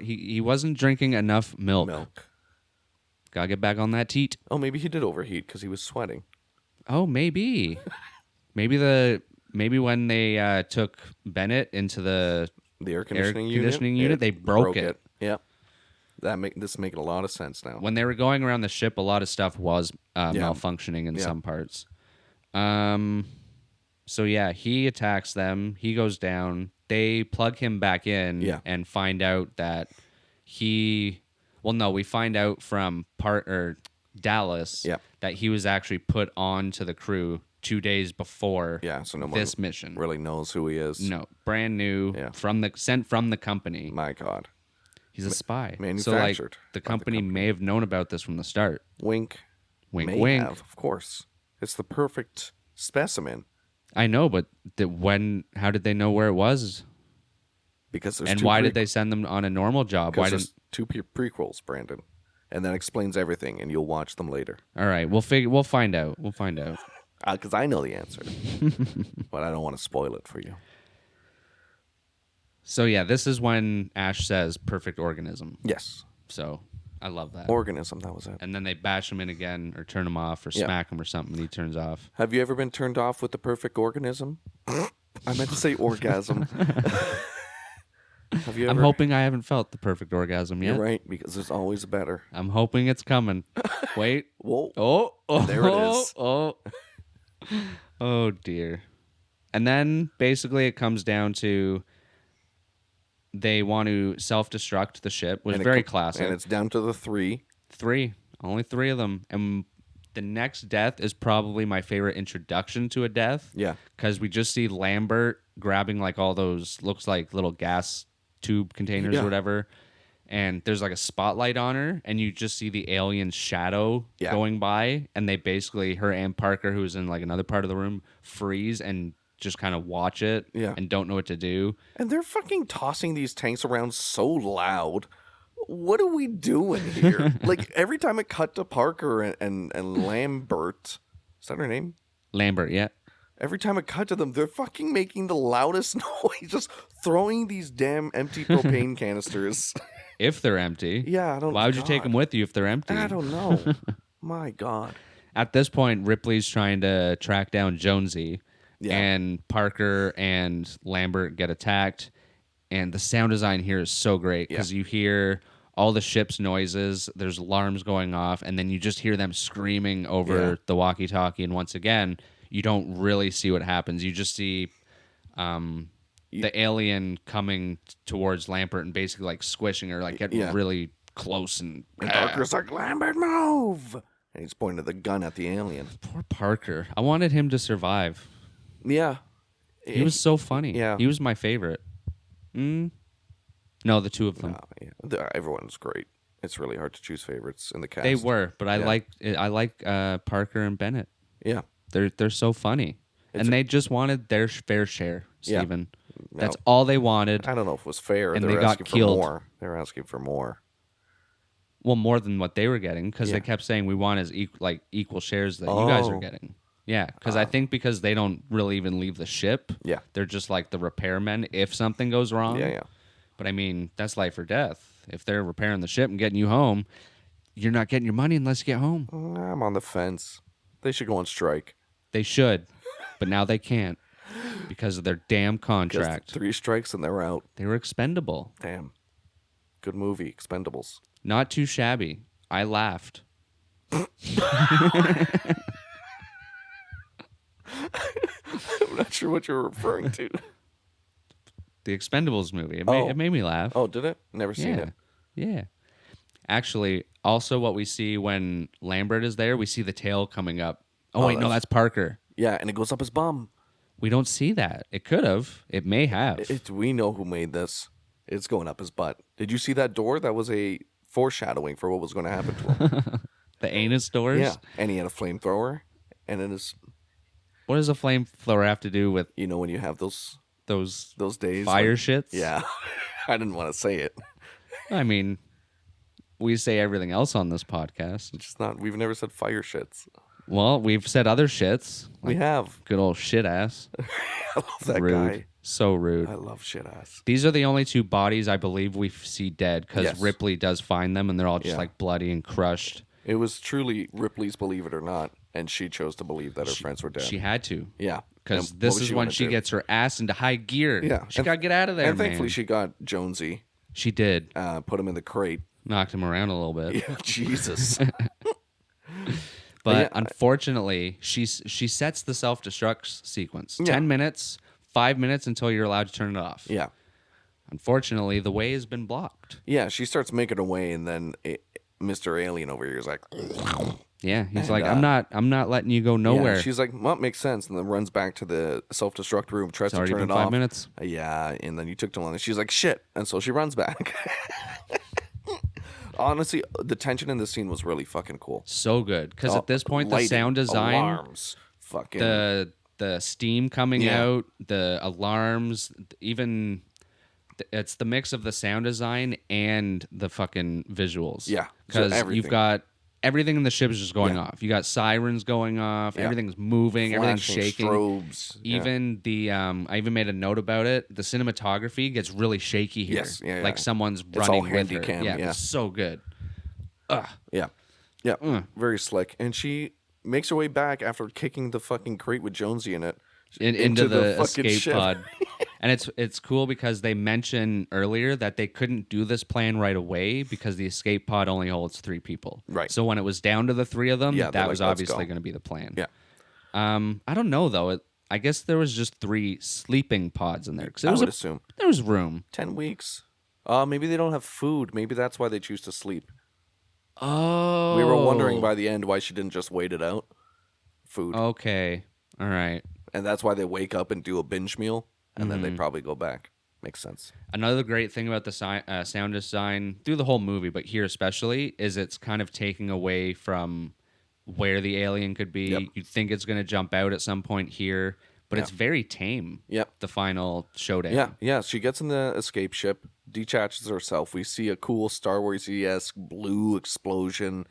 He wasn't drinking enough milk. Gotta get back on that teat. Oh, maybe he did overheat because he was sweating. Oh, maybe. maybe when they took Bennett into the The air air conditioning unit, they broke it. Yeah, this is making a lot of sense now. When they were going around the ship, a lot of stuff was malfunctioning in some parts. So yeah, he attacks them. He goes down. They plug him back in and find out that we find out from Dallas that he was actually put on to the crew 2 days before so no this one mission. really knows who he is. No, brand new, sent from the company. My God. He's a spy. Manufactured So like the by the company may have known about this from the start. Wink. Wink, May wink. have, of course. It's the perfect specimen. I know, but how did they know where it was? Because there's And two why did they send them on a normal job? Why Because didn't? there's two prequels, Brandon. And that explains everything, and you'll watch them later. All right, we'll find out. We'll find out. Because I know the answer. But I don't want to spoil it for you. So yeah, this is when Ash says "perfect organism." Yes. So I love that. Organism, that was it. And then they bash him in again, or turn him off, or smack him or something, and he turns off. Have you ever been turned off with the perfect organism? I meant to say orgasm. Have you ever? I'm hoping I haven't felt the perfect orgasm yet. You're right, because there's always better. I'm hoping it's coming. Wait. Whoa. Oh, There it is. Oh dear. And then basically it comes down to they want to self-destruct the ship, which is very classic. And it's down to the three. Only three of them. And the next death is probably my favorite introduction to a death. Yeah. Because we just see Lambert grabbing like all those, looks like little gas tube containers or whatever. And there's like a spotlight on her, and you just see the alien shadow going by. And they basically, her and Parker, who's in like another part of the room, freeze and just kind of watch it and don't know what to do. And they're fucking tossing these tanks around so loud. What are we doing here? Like every time it cut to Parker and Lambert, is that her name? Lambert, yeah. Every time it cut to them, they're fucking making the loudest noise, just throwing these damn empty propane canisters. If they're empty. Yeah, I don't know. Why would you take them with you if they're empty? I don't know. My God. At this point, Ripley's trying to track down Jonesy. Yeah. And Parker and Lambert get attacked. And the sound design here is so great because you hear all the ship's noises. There's alarms going off. And then you just hear them screaming over the walkie-talkie. And once again, you don't really see what happens. You just see the alien coming towards Lambert and basically like squishing her, like getting really close and Parker's like, Lambert, move! And he's pointing the gun at the alien. Poor Parker. I wanted him to survive. Yeah. He was so funny. Yeah. He was my favorite. No, the two of them. Everyone's great. It's really hard to choose favorites in the cast. They were, but I like Parker and Bennett. Yeah. They're so funny. And they just wanted their fair share, Stephen. That's all they wanted. I don't know if it was fair. And they they were got asking killed. for more. They were asking for more. Well, more than what they were getting, because they kept saying we want as equal shares that you guys are getting. Yeah, because I think because they don't really even leave the ship. Yeah. They're just like the repairmen if something goes wrong. Yeah. But I mean, that's life or death. If they're repairing the ship and getting you home, you're not getting your money unless you get home. I'm on the fence. They should go on strike. They should, but now they can't because of their damn contract. 3 strikes and they're out. They were expendable. Damn. Good movie, Expendables. Not too shabby. I laughed. I'm not sure what you're referring to. The Expendables movie. It made me laugh. Oh, did it? Never seen it. Yeah. Actually, also what we see when Lambert is there, we see the tail coming up. Oh, wait, no, that's Parker. Yeah, and it goes up his bum. We don't see that. It could have. It may have. We know who made this. It's going up his butt. Did you see that door? That was a foreshadowing for what was going to happen to him. The anus doors? Yeah, and he had a flamethrower. And it is... What does a flamethrower have to do with... You know when you have those days? Fire shits? Yeah. I didn't want to say it. I mean, we say everything else on this podcast. It's just not... We've never said fire shits. Well, we've said other shits. We have. Good old shit ass. I love that rude. guy. So rude. I love shit ass. These are the only 2 bodies I believe we see dead because Ripley does find them and they're all just like bloody and crushed. It was truly Ripley's Believe It or Not, and she chose to believe that her friends were dead. She had to. Yeah. Because this is when she gets her ass into high gear. Yeah. She got to get out of there, and thankfully man. she got Jonesy. She did. Put him in the crate. Knocked him around a little bit. Yeah, Jesus. But unfortunately, she sets the self-destruct sequence. Yeah. 10 minutes, 5 minutes until you're allowed to turn it off. Yeah. Unfortunately, the way has been blocked. Yeah, she starts making her way, and then Mr. Alien over here is like... Yeah, he's like, I'm not letting you go nowhere. Yeah, she's like, well, makes sense, and then runs back to the self-destruct room, tries to turn it off. 5 minutes. Yeah, and then you took too long, and she's like, shit, and so she runs back. Honestly, the tension in this scene was really fucking cool. So good, because at this point, lighting, the sound design, alarms, fucking the steam coming out, the alarms, even it's the mix of the sound design and the fucking visuals. Yeah, because so you've got everything in the ship is just going off. You got sirens going off. Yeah. Everything's moving. Flashing, everything's shaking. Strobes. Even the I even made a note about it. The cinematography gets really shaky here. Yes, yeah, like someone's running with her. cam, yeah, it's so good. Ugh. Yeah, very slick. And she makes her way back after kicking the fucking crate with Jonesy in it into the fucking escape ship. pod. And it's cool because they mention earlier that they couldn't do this plan right away because the escape pod only holds 3 people. Right. So when it was down to the 3 of them, that was obviously going to be the plan. Yeah. I don't know though. I guess there was just 3 sleeping pods in there. I would assume there was room. 10 weeks. Maybe they don't have food. Maybe that's why they choose to sleep. Oh. We were wondering by the end why she didn't just wait it out. Food. Okay. All right. And that's why they wake up and do a binge meal, and then they probably go back. Makes sense. Another great thing about the sound design through the whole movie, but here especially, is it's kind of taking away from where the alien could be. Yep. You'd think it's going to jump out at some point here, but it's very tame. Yep. The final showdown. Yeah, yeah. She gets in the escape ship, detaches herself. We see a cool Star Wars-esque blue explosion.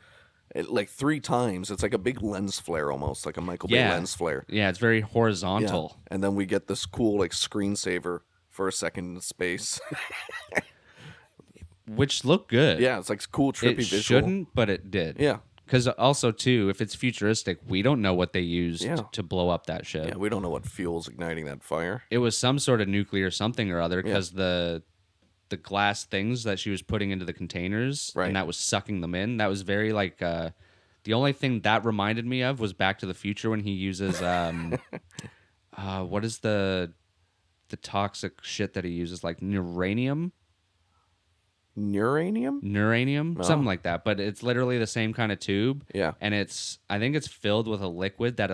Like 3 times. It's like a big lens flare almost, like a Michael Bay lens flare. Yeah, it's very horizontal. Yeah. And then we get this cool like screensaver for a second in space. Which looked good. Yeah, it's like cool, trippy it visual. Shouldn't, but it did. Yeah. Because also, too, if it's futuristic, we don't know what they used to blow up that ship. Yeah, we don't know what fuel's igniting that fire. It was some sort of nuclear something or other because the glass things that she was putting into the containers and that was sucking them in. That was very like the only thing that reminded me of was Back to the Future when he uses what is the the toxic shit that he uses, like neuranium, Neuranium? something like that. But it's literally the same kind of tube. Yeah. And I think it's filled with a liquid that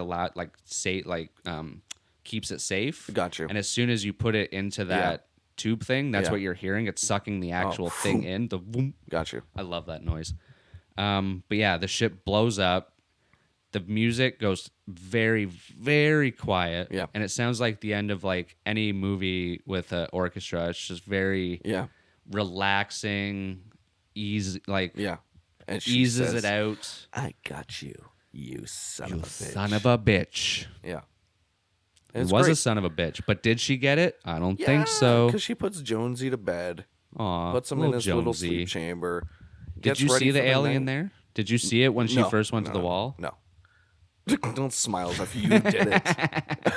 keeps it safe. Got you. And as soon as you put it into that tube thing, that's Yeah. what you're hearing. It's sucking the actual thing in. The boom. Got you. I love that noise. But yeah, the ship blows up. The music goes very, very quiet. Yeah. And it sounds like the end of like any movie with an orchestra. It's just very relaxing, easy, like and she eases says, it out. I got you, you son of a bitch. Son of a bitch. Yeah. It was a son of a bitch, but did she get it? I don't think so. Because she puts Jonesy to bed, Aw, puts him in his little Jonesy. sleep chamber. Did you see the alien there? Did you see it when she first went to the wall? No. Don't smile as if you did it.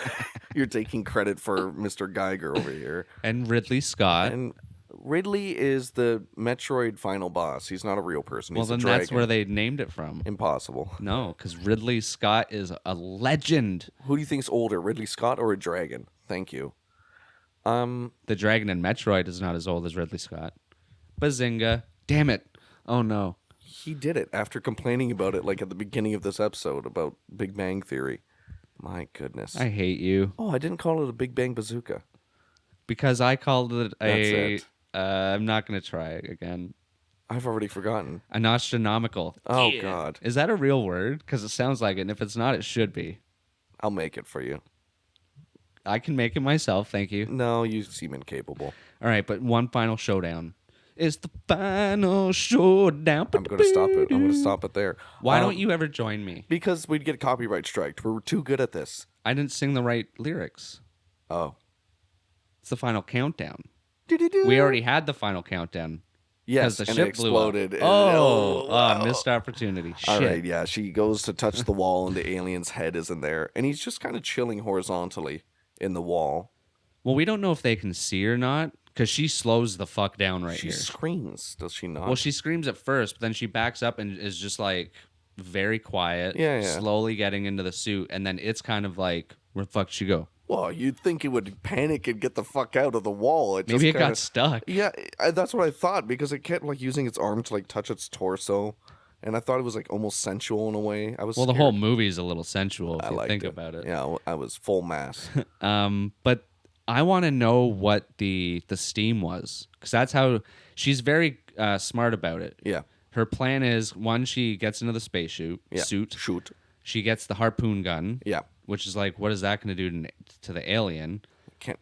You're taking credit for Mr. Geiger over here. And Ridley Scott. And Ridley is the Metroid final boss. He's not a real person. Well, He's then a dragon. that's where they named it from. Impossible. No, because Ridley Scott is a legend. Who do you think's older, Ridley Scott or a dragon? Thank you. The dragon in Metroid is not as old as Ridley Scott. Bazinga. Damn it. Oh, no. He did it after complaining about it like at the beginning of this episode about Big Bang Theory. My goodness. I hate you. Oh, I didn't call it a Big Bang Bazooka. Because I called it a... That's it. I'm not going to try it again. I've already forgotten. A Nostronomical. Oh, Yeah. God. Is that a real word? Because it sounds like it, and if it's not, it should be. I'll make it for you. I can make it myself, thank you. No, you seem incapable. All right, but one final showdown. It's the final showdown. I'm going to stop it. I'm going to stop it there. Why don't you ever join me? Because we'd get copyright striked. We're too good at this. I didn't sing the right lyrics. Oh. It's the final countdown. Do-do-do. We already had the final countdown. Yes, the and ship it exploded. blew and- up. wow. Missed opportunity. Shit. All right, yeah. She goes to touch the wall, and the alien's head isn't there. And he's just kind of chilling horizontally in the wall. Well, we don't know if they can see or not, because she slows the fuck down right She here. screams, does she not? Well, she screams at first, but then she backs up and is just like very quiet, Yeah. slowly getting into the suit, and then it's kind of like, where the fuck did she go? Well, you'd think it would panic and get the fuck out of the wall. Maybe it got stuck. Yeah, that's what I thought, because it kept like using its arm to like touch its torso. And I thought it was like almost sensual in a way. I was Well, scared. the whole movie is a little sensual if I you liked think it. about it. Yeah, I was full mass. But I want to know what the steam was, because that's how she's very smart about it. Yeah. Her plan is, one, she gets into the spacesuit suit. Shoot. She gets the harpoon gun. Yeah. Which is like, what is that going to do to the alien? Can't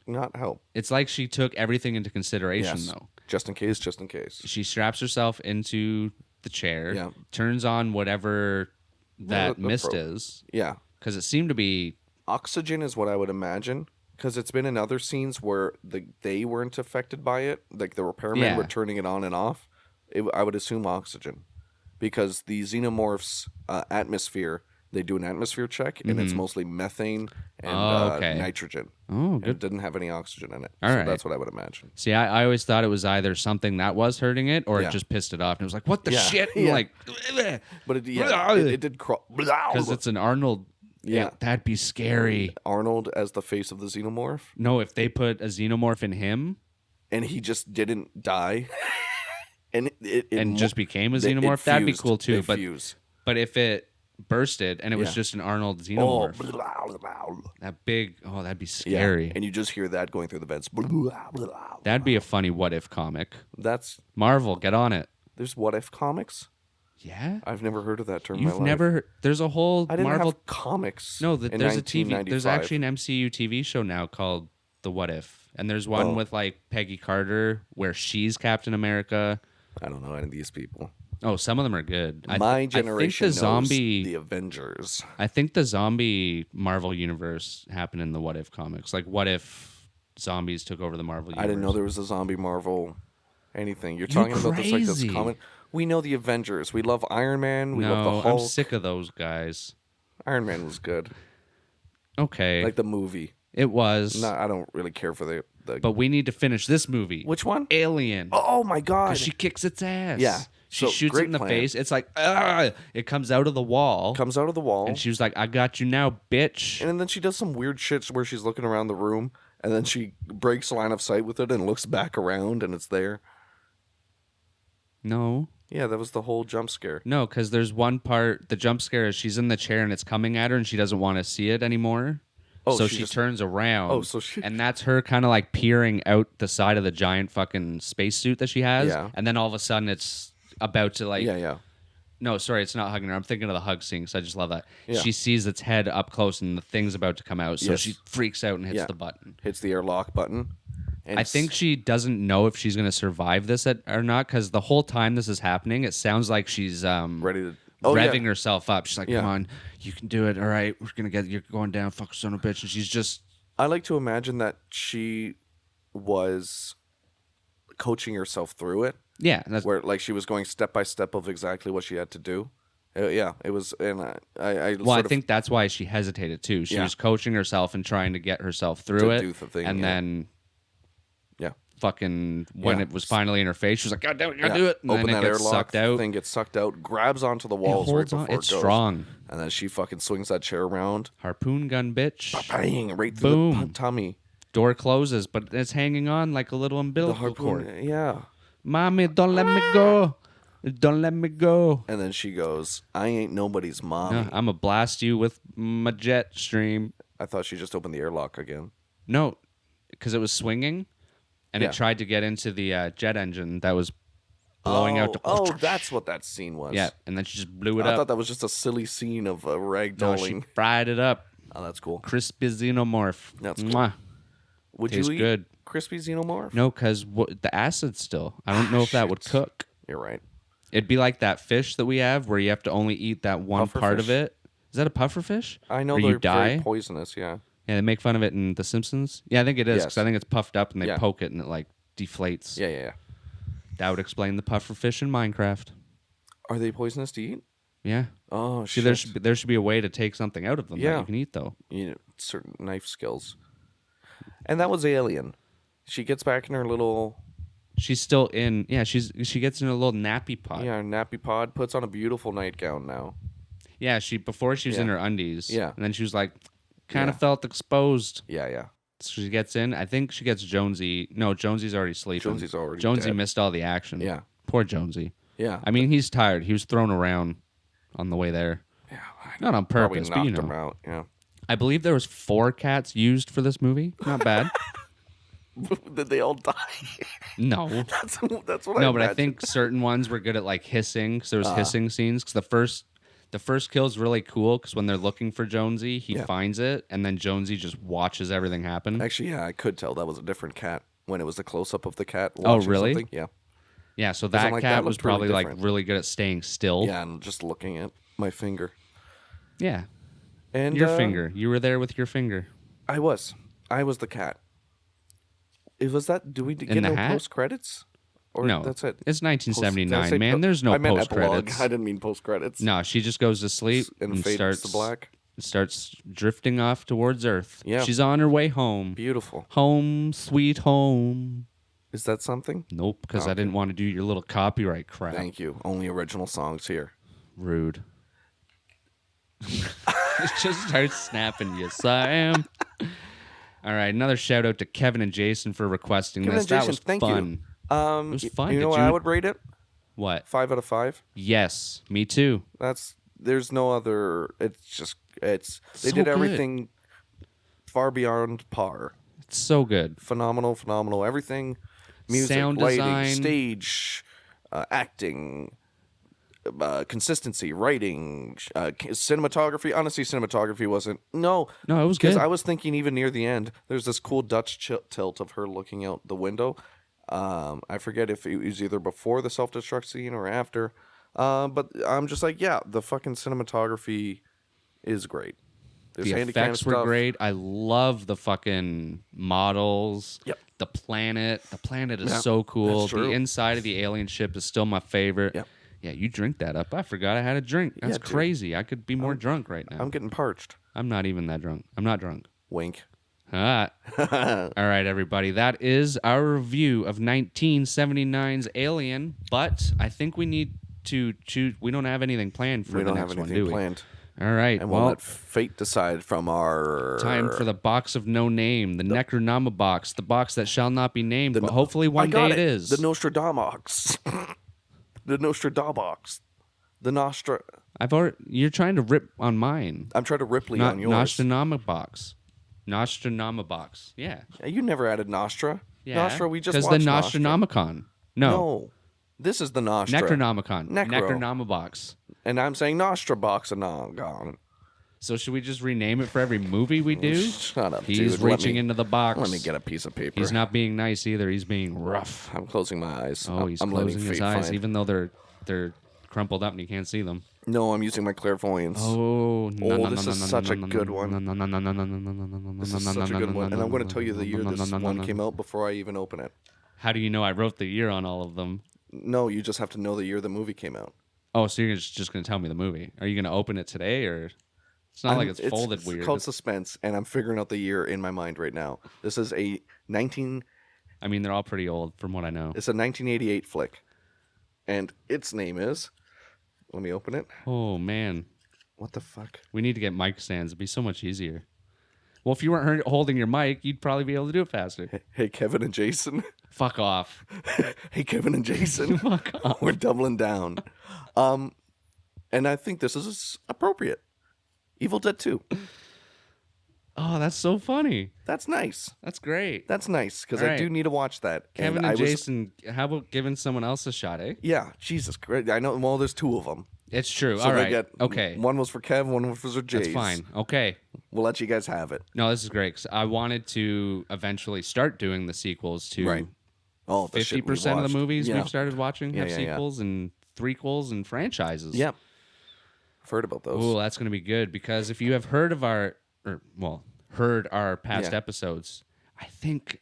not help. It's like she took everything into consideration, Yes. though. Just in case, just in case. She straps herself into the chair, Yeah. turns on whatever that the mist pro- is, Yeah. because it seemed to be... Oxygen is what I would imagine, because it's been in other scenes where they weren't affected by it. Like the repairmen were turning it on and off. I would assume oxygen, because the xenomorphs' atmosphere, they do an atmosphere check, and it's mostly methane and nitrogen. Oh, And good. it didn't have any oxygen in it. All so right. that's what I would imagine. See, I always thought it was either something that was hurting it, or Yeah. it just pissed it off, and it was like, what the Yeah. shit? And Yeah. like... But it did crawl. Because it's an Arnold... Yeah. That'd be scary. Arnold as the face of the xenomorph, No, if they put a xenomorph in him and he just didn't die. And it just became a it xenomorph, that'd be fused. cool too. It fused. But if it bursted and it was Yeah. just an Arnold Oh, xenomorph, that big, that'd be scary. Yeah. And you just hear that going through the vents. That'd be a funny what if comic. That's Marvel, get on it. there's what if comics. Yeah, I've never heard of that term in my you've life. never heard, there's a whole I didn't Marvel. have comics. No, in there's a TV. There's 1995. actually an MCU TV show now called The What If, and there's one with like Peggy Carter where she's Captain America. I don't know any of these people. Oh, some of them are good. My generation I think the zombie. knows the Avengers. I think the zombie Marvel universe happened in the What If comics. Like, what if zombies took over the Marvel universe? I didn't know there was a zombie Marvel anything. You're talking about this like this crazy. common. We know the Avengers. We love Iron Man. We love the No, Hulk. I'm sick of those guys. Iron Man was good. Okay, Like the movie. it was. No, I don't really care for the But we need to finish this movie. which one? Alien. Oh my god. Because she kicks its ass. Yeah. She So, shoots it great in the plan. face. It's like, ah! It comes out of the wall. Comes out of the wall. And she was like, I got you now, bitch. And then she does some weird shit where she's looking around the room and then she breaks line of sight with it and looks back around, and it's there. No. Yeah, that was the whole jump scare. No, because there's one part, the jump scare is she's in the chair and it's coming at her and she doesn't want to see it anymore. Oh, so she turns around. Oh, so she... And that's her kind of like peering out the side of the giant fucking spacesuit that she has. Yeah. And then all of a sudden it's about to like... Yeah. No, sorry, it's not hugging her. I'm thinking of the hug scene because I just love that. Yeah. She sees its head up close and the thing's about to come out. So she freaks out and hits the button. Hits the airlock button. And I think she doesn't know if she's going to survive this or not because the whole time this is happening, it sounds like she's ready to revving herself up. She's like, come on, you can do it. All right, you're going down, fuck son of a bitch. And she's just... I like to imagine that she was coaching herself through it. Yeah. Where like she was going step by step of exactly what she had to do. Yeah, it was, and I think that's why she hesitated too. She was coaching herself and trying to get herself through it, do the thing, and then, fucking when it was finally in her face, she was like, "God damn it, you gotta do it!" And Open then that it gets airlock, sucked out. thing gets sucked out, grabs onto the walls right before it goes. Strong. And then she fucking swings that chair around, harpoon gun, bitch, bang, right through the tummy. Door closes, but it's hanging on like a little umbilical cord. Yeah. Mommy, don't let me go. Don't let me go. And then she goes, I ain't nobody's mom. No, I'm going to blast you with my jet stream. I thought she just opened the airlock again. No, because it was swinging, and it tried to get into the jet engine that was blowing out. That's what that scene was. Yeah, and then she just blew it up. I thought that was just a silly scene of ragdolling. No, she fried it up. Oh, that's cool. Crispy xenomorph. That's cool. Mwah. Would Tastes you eat good. crispy xenomorph? No, because the acid still. I don't know if that would cook. You're right. It'd be like that fish that we have where you have to only eat that one part of it. Is that a puffer fish? I know where they're very poisonous, yeah. Yeah, they make fun of it in The Simpsons. Yeah, I think it is because I think it's puffed up and they poke it and it like deflates. Yeah. That would explain the puffer fish in Minecraft. Are they poisonous to eat? Yeah. Oh, See, shit. there should be a way to take something out of them that you can eat, though. You know, certain knife skills. And that was Alien. She gets back in her little... She's still in... Yeah, she gets in a little nappy pod. Yeah, her nappy pod. Puts on a beautiful nightgown now. Yeah, before she was in her undies. Yeah. And then she was like, kind of felt exposed. Yeah. So she gets in. I think she gets Jonesy. No, Jonesy's already sleeping. Jonesy dead. missed all the action. Yeah. Poor Jonesy. Yeah. I mean, he's tired. He was thrown around on the way there. Yeah. Not on purpose, Probably but knocked him out, yeah. I believe there was 4 cats used for this movie. Not bad. Did they all die? No. That's what I No, but imagine. I think certain ones were good at like hissing because there was hissing scenes. Because the first kill is really cool because when they're looking for Jonesy, he finds it, and then Jonesy just watches everything happen. Actually, yeah, I could tell that was a different cat when it was the close up of the cat. Oh, really? Something. Yeah. Yeah, so that cat that was looked really probably like different. really good at staying still. Yeah, and just looking at my finger. Yeah. And your finger. You were there with your finger. I was the cat. It was that. Do we get In the no hat? post credits? Or No, that's it. It's Did I 1979, say man. There's no I meant post epilogue. credits. I didn't mean post credits. No, she just goes to sleep And and fades to black. starts drifting off towards Earth. Yeah. She's on her way home. Beautiful. Home, sweet home. Is that something? Nope, because I didn't want to do your little copyright crap. Thank you. Only original songs here. Rude. Just start snapping. Yes, I am. All right, another shout out to Kevin and Jason for requesting Kevin this. and that Jason, was thank fun. you. It was fun. You know Did what I would rate it? What? 5 out of 5. Yes, me too. There's no other. They So did good. everything far beyond par. It's so good. Phenomenal. Everything. Music, Sound lighting, design. stage, acting, consistency, writing, cinematography. Honestly, cinematography wasn't. No, it was because good. I was thinking even near the end, there's this cool Dutch tilt of her looking out the window. I forget if it was either before the self-destruct scene or after. But I'm just like, yeah, the fucking cinematography is great. There's The handy-cam effects were stuff. great. I love the fucking models. Yep. The planet. The planet is Yeah, so cool. that's true. The inside of the alien ship is still my favorite. Yep. Yeah, you drink that up. I forgot I had a drink. That's Yeah, dude. crazy. I could be more drunk right now. I'm getting parched. I'm not even that drunk. I'm not drunk. Wink. All right, everybody. That is our review of 1979's Alien. But I think we need to choose. We don't have anything planned for We the don't next have one, anything do we? planned. All right. And we'll Well, let fate decide from our... time for the box of no name, the Necronoma box, the box that shall not be named, but hopefully I one got day it is. The Nostradamus. The Nostradamus. The Nostra... You're trying to rip on mine. I'm trying to Ripley Not on yours. Nostronoma box. Nostronoma box. Yeah. You never added Nostra. Yeah. Nostra, we just Because watched the Nostra. Nostronomicon. No. This is the Nostra. Necronomicon. Necro. Necronoma box. And I'm saying Nostra box and all gone. So should we just rename it for every movie we do? Shut up, He's dude. reaching into the box. Let me get a piece of paper. He's not being nice either. He's being rough. I'm closing my eyes. Oh, he's I'm letting closing his fate eyes, find. even though they're crumpled up and you can't see them. No, I'm using my clairvoyance. This is such a good one. This is such a good one. And I'm going to tell you the year this one came out before I even open it. How do you know I wrote the year on all of them? No, you just have to know the year the movie came out. Oh, so you're just going to tell me the movie. Are you going to open it today, or... It's not like it's folded weird. It's called suspense, and I'm figuring out the year in my mind right now. This is a I mean, they're all pretty old from what I know. It's a 1988 flick. And its name is... Let me open it. Oh, man. What the fuck? We need to get mic stands. It'd be so much easier. Well, if you weren't holding your mic, you'd probably be able to do it faster. Hey, Kevin and Jason. Fuck off. Hey, Kevin and Jason. Fuck off. We're doubling down. And I think this is appropriate. Evil Dead 2. Oh, that's so funny. That's nice. That's great. That's nice, because All I right. do need to watch that. Kevin and Jason, how about giving someone else a shot, eh? Yeah, Jesus Christ. I know, well, there's two of them. It's true. So All they right. get, Okay. One was for Kev, one was for Jace. That's fine. Okay. We'll let you guys have it. No, this is great. 'Cause I wanted to eventually start doing the sequels to Right. Oh, the shit we 50% of the watched. movies Yeah. we've started watching have Yeah. sequels and threequels and franchises. Yep. I've heard about those. Oh, that's going to be good because if you have heard of our past Yeah. episodes, I think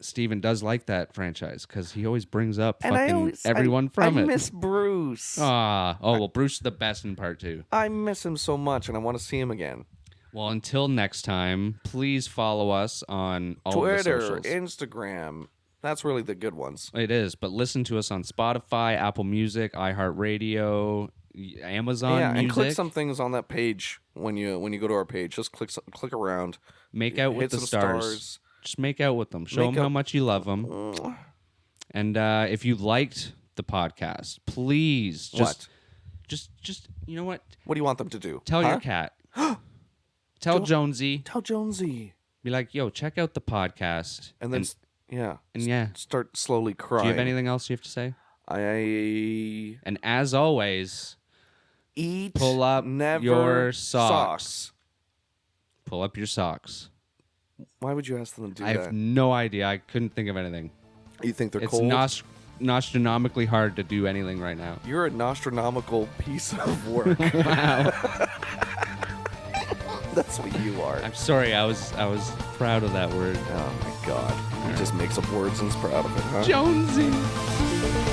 Steven does like that franchise because he always brings up fucking everyone from it. I miss Bruce. Well, Bruce is the best in part 2. I miss him so much, and I want to see him again. Well, until next time, please follow us on all Twitter, of the socials. Instagram. That's really the good ones. It is, but listen to us on Spotify, Apple Music, iHeartRadio, Amazon Yeah, Music. and click some things on that page when you go to our page. Just click around. Make out with hit the some stars. Just make out with them. Show Make them how out- much you love them. And if you liked the podcast, please just you know what? What do you want them to do? Tell your cat. Tell Jonesy. Tell Jonesy. Be like, yo, check out the podcast. And then start slowly crying. Do you have anything else you have to say? I And as always, eat. pull up never your socks. Pull up your socks. Why would you ask them to do I that? have no idea. I couldn't think of anything. You think they're It's cold? nostronomically hard to do anything right now. You're a nostronomical piece of work. Wow. That's what you are. I'm sorry. I was proud of that word. Oh my God. He just makes up words and is proud of it, huh? Jonesy.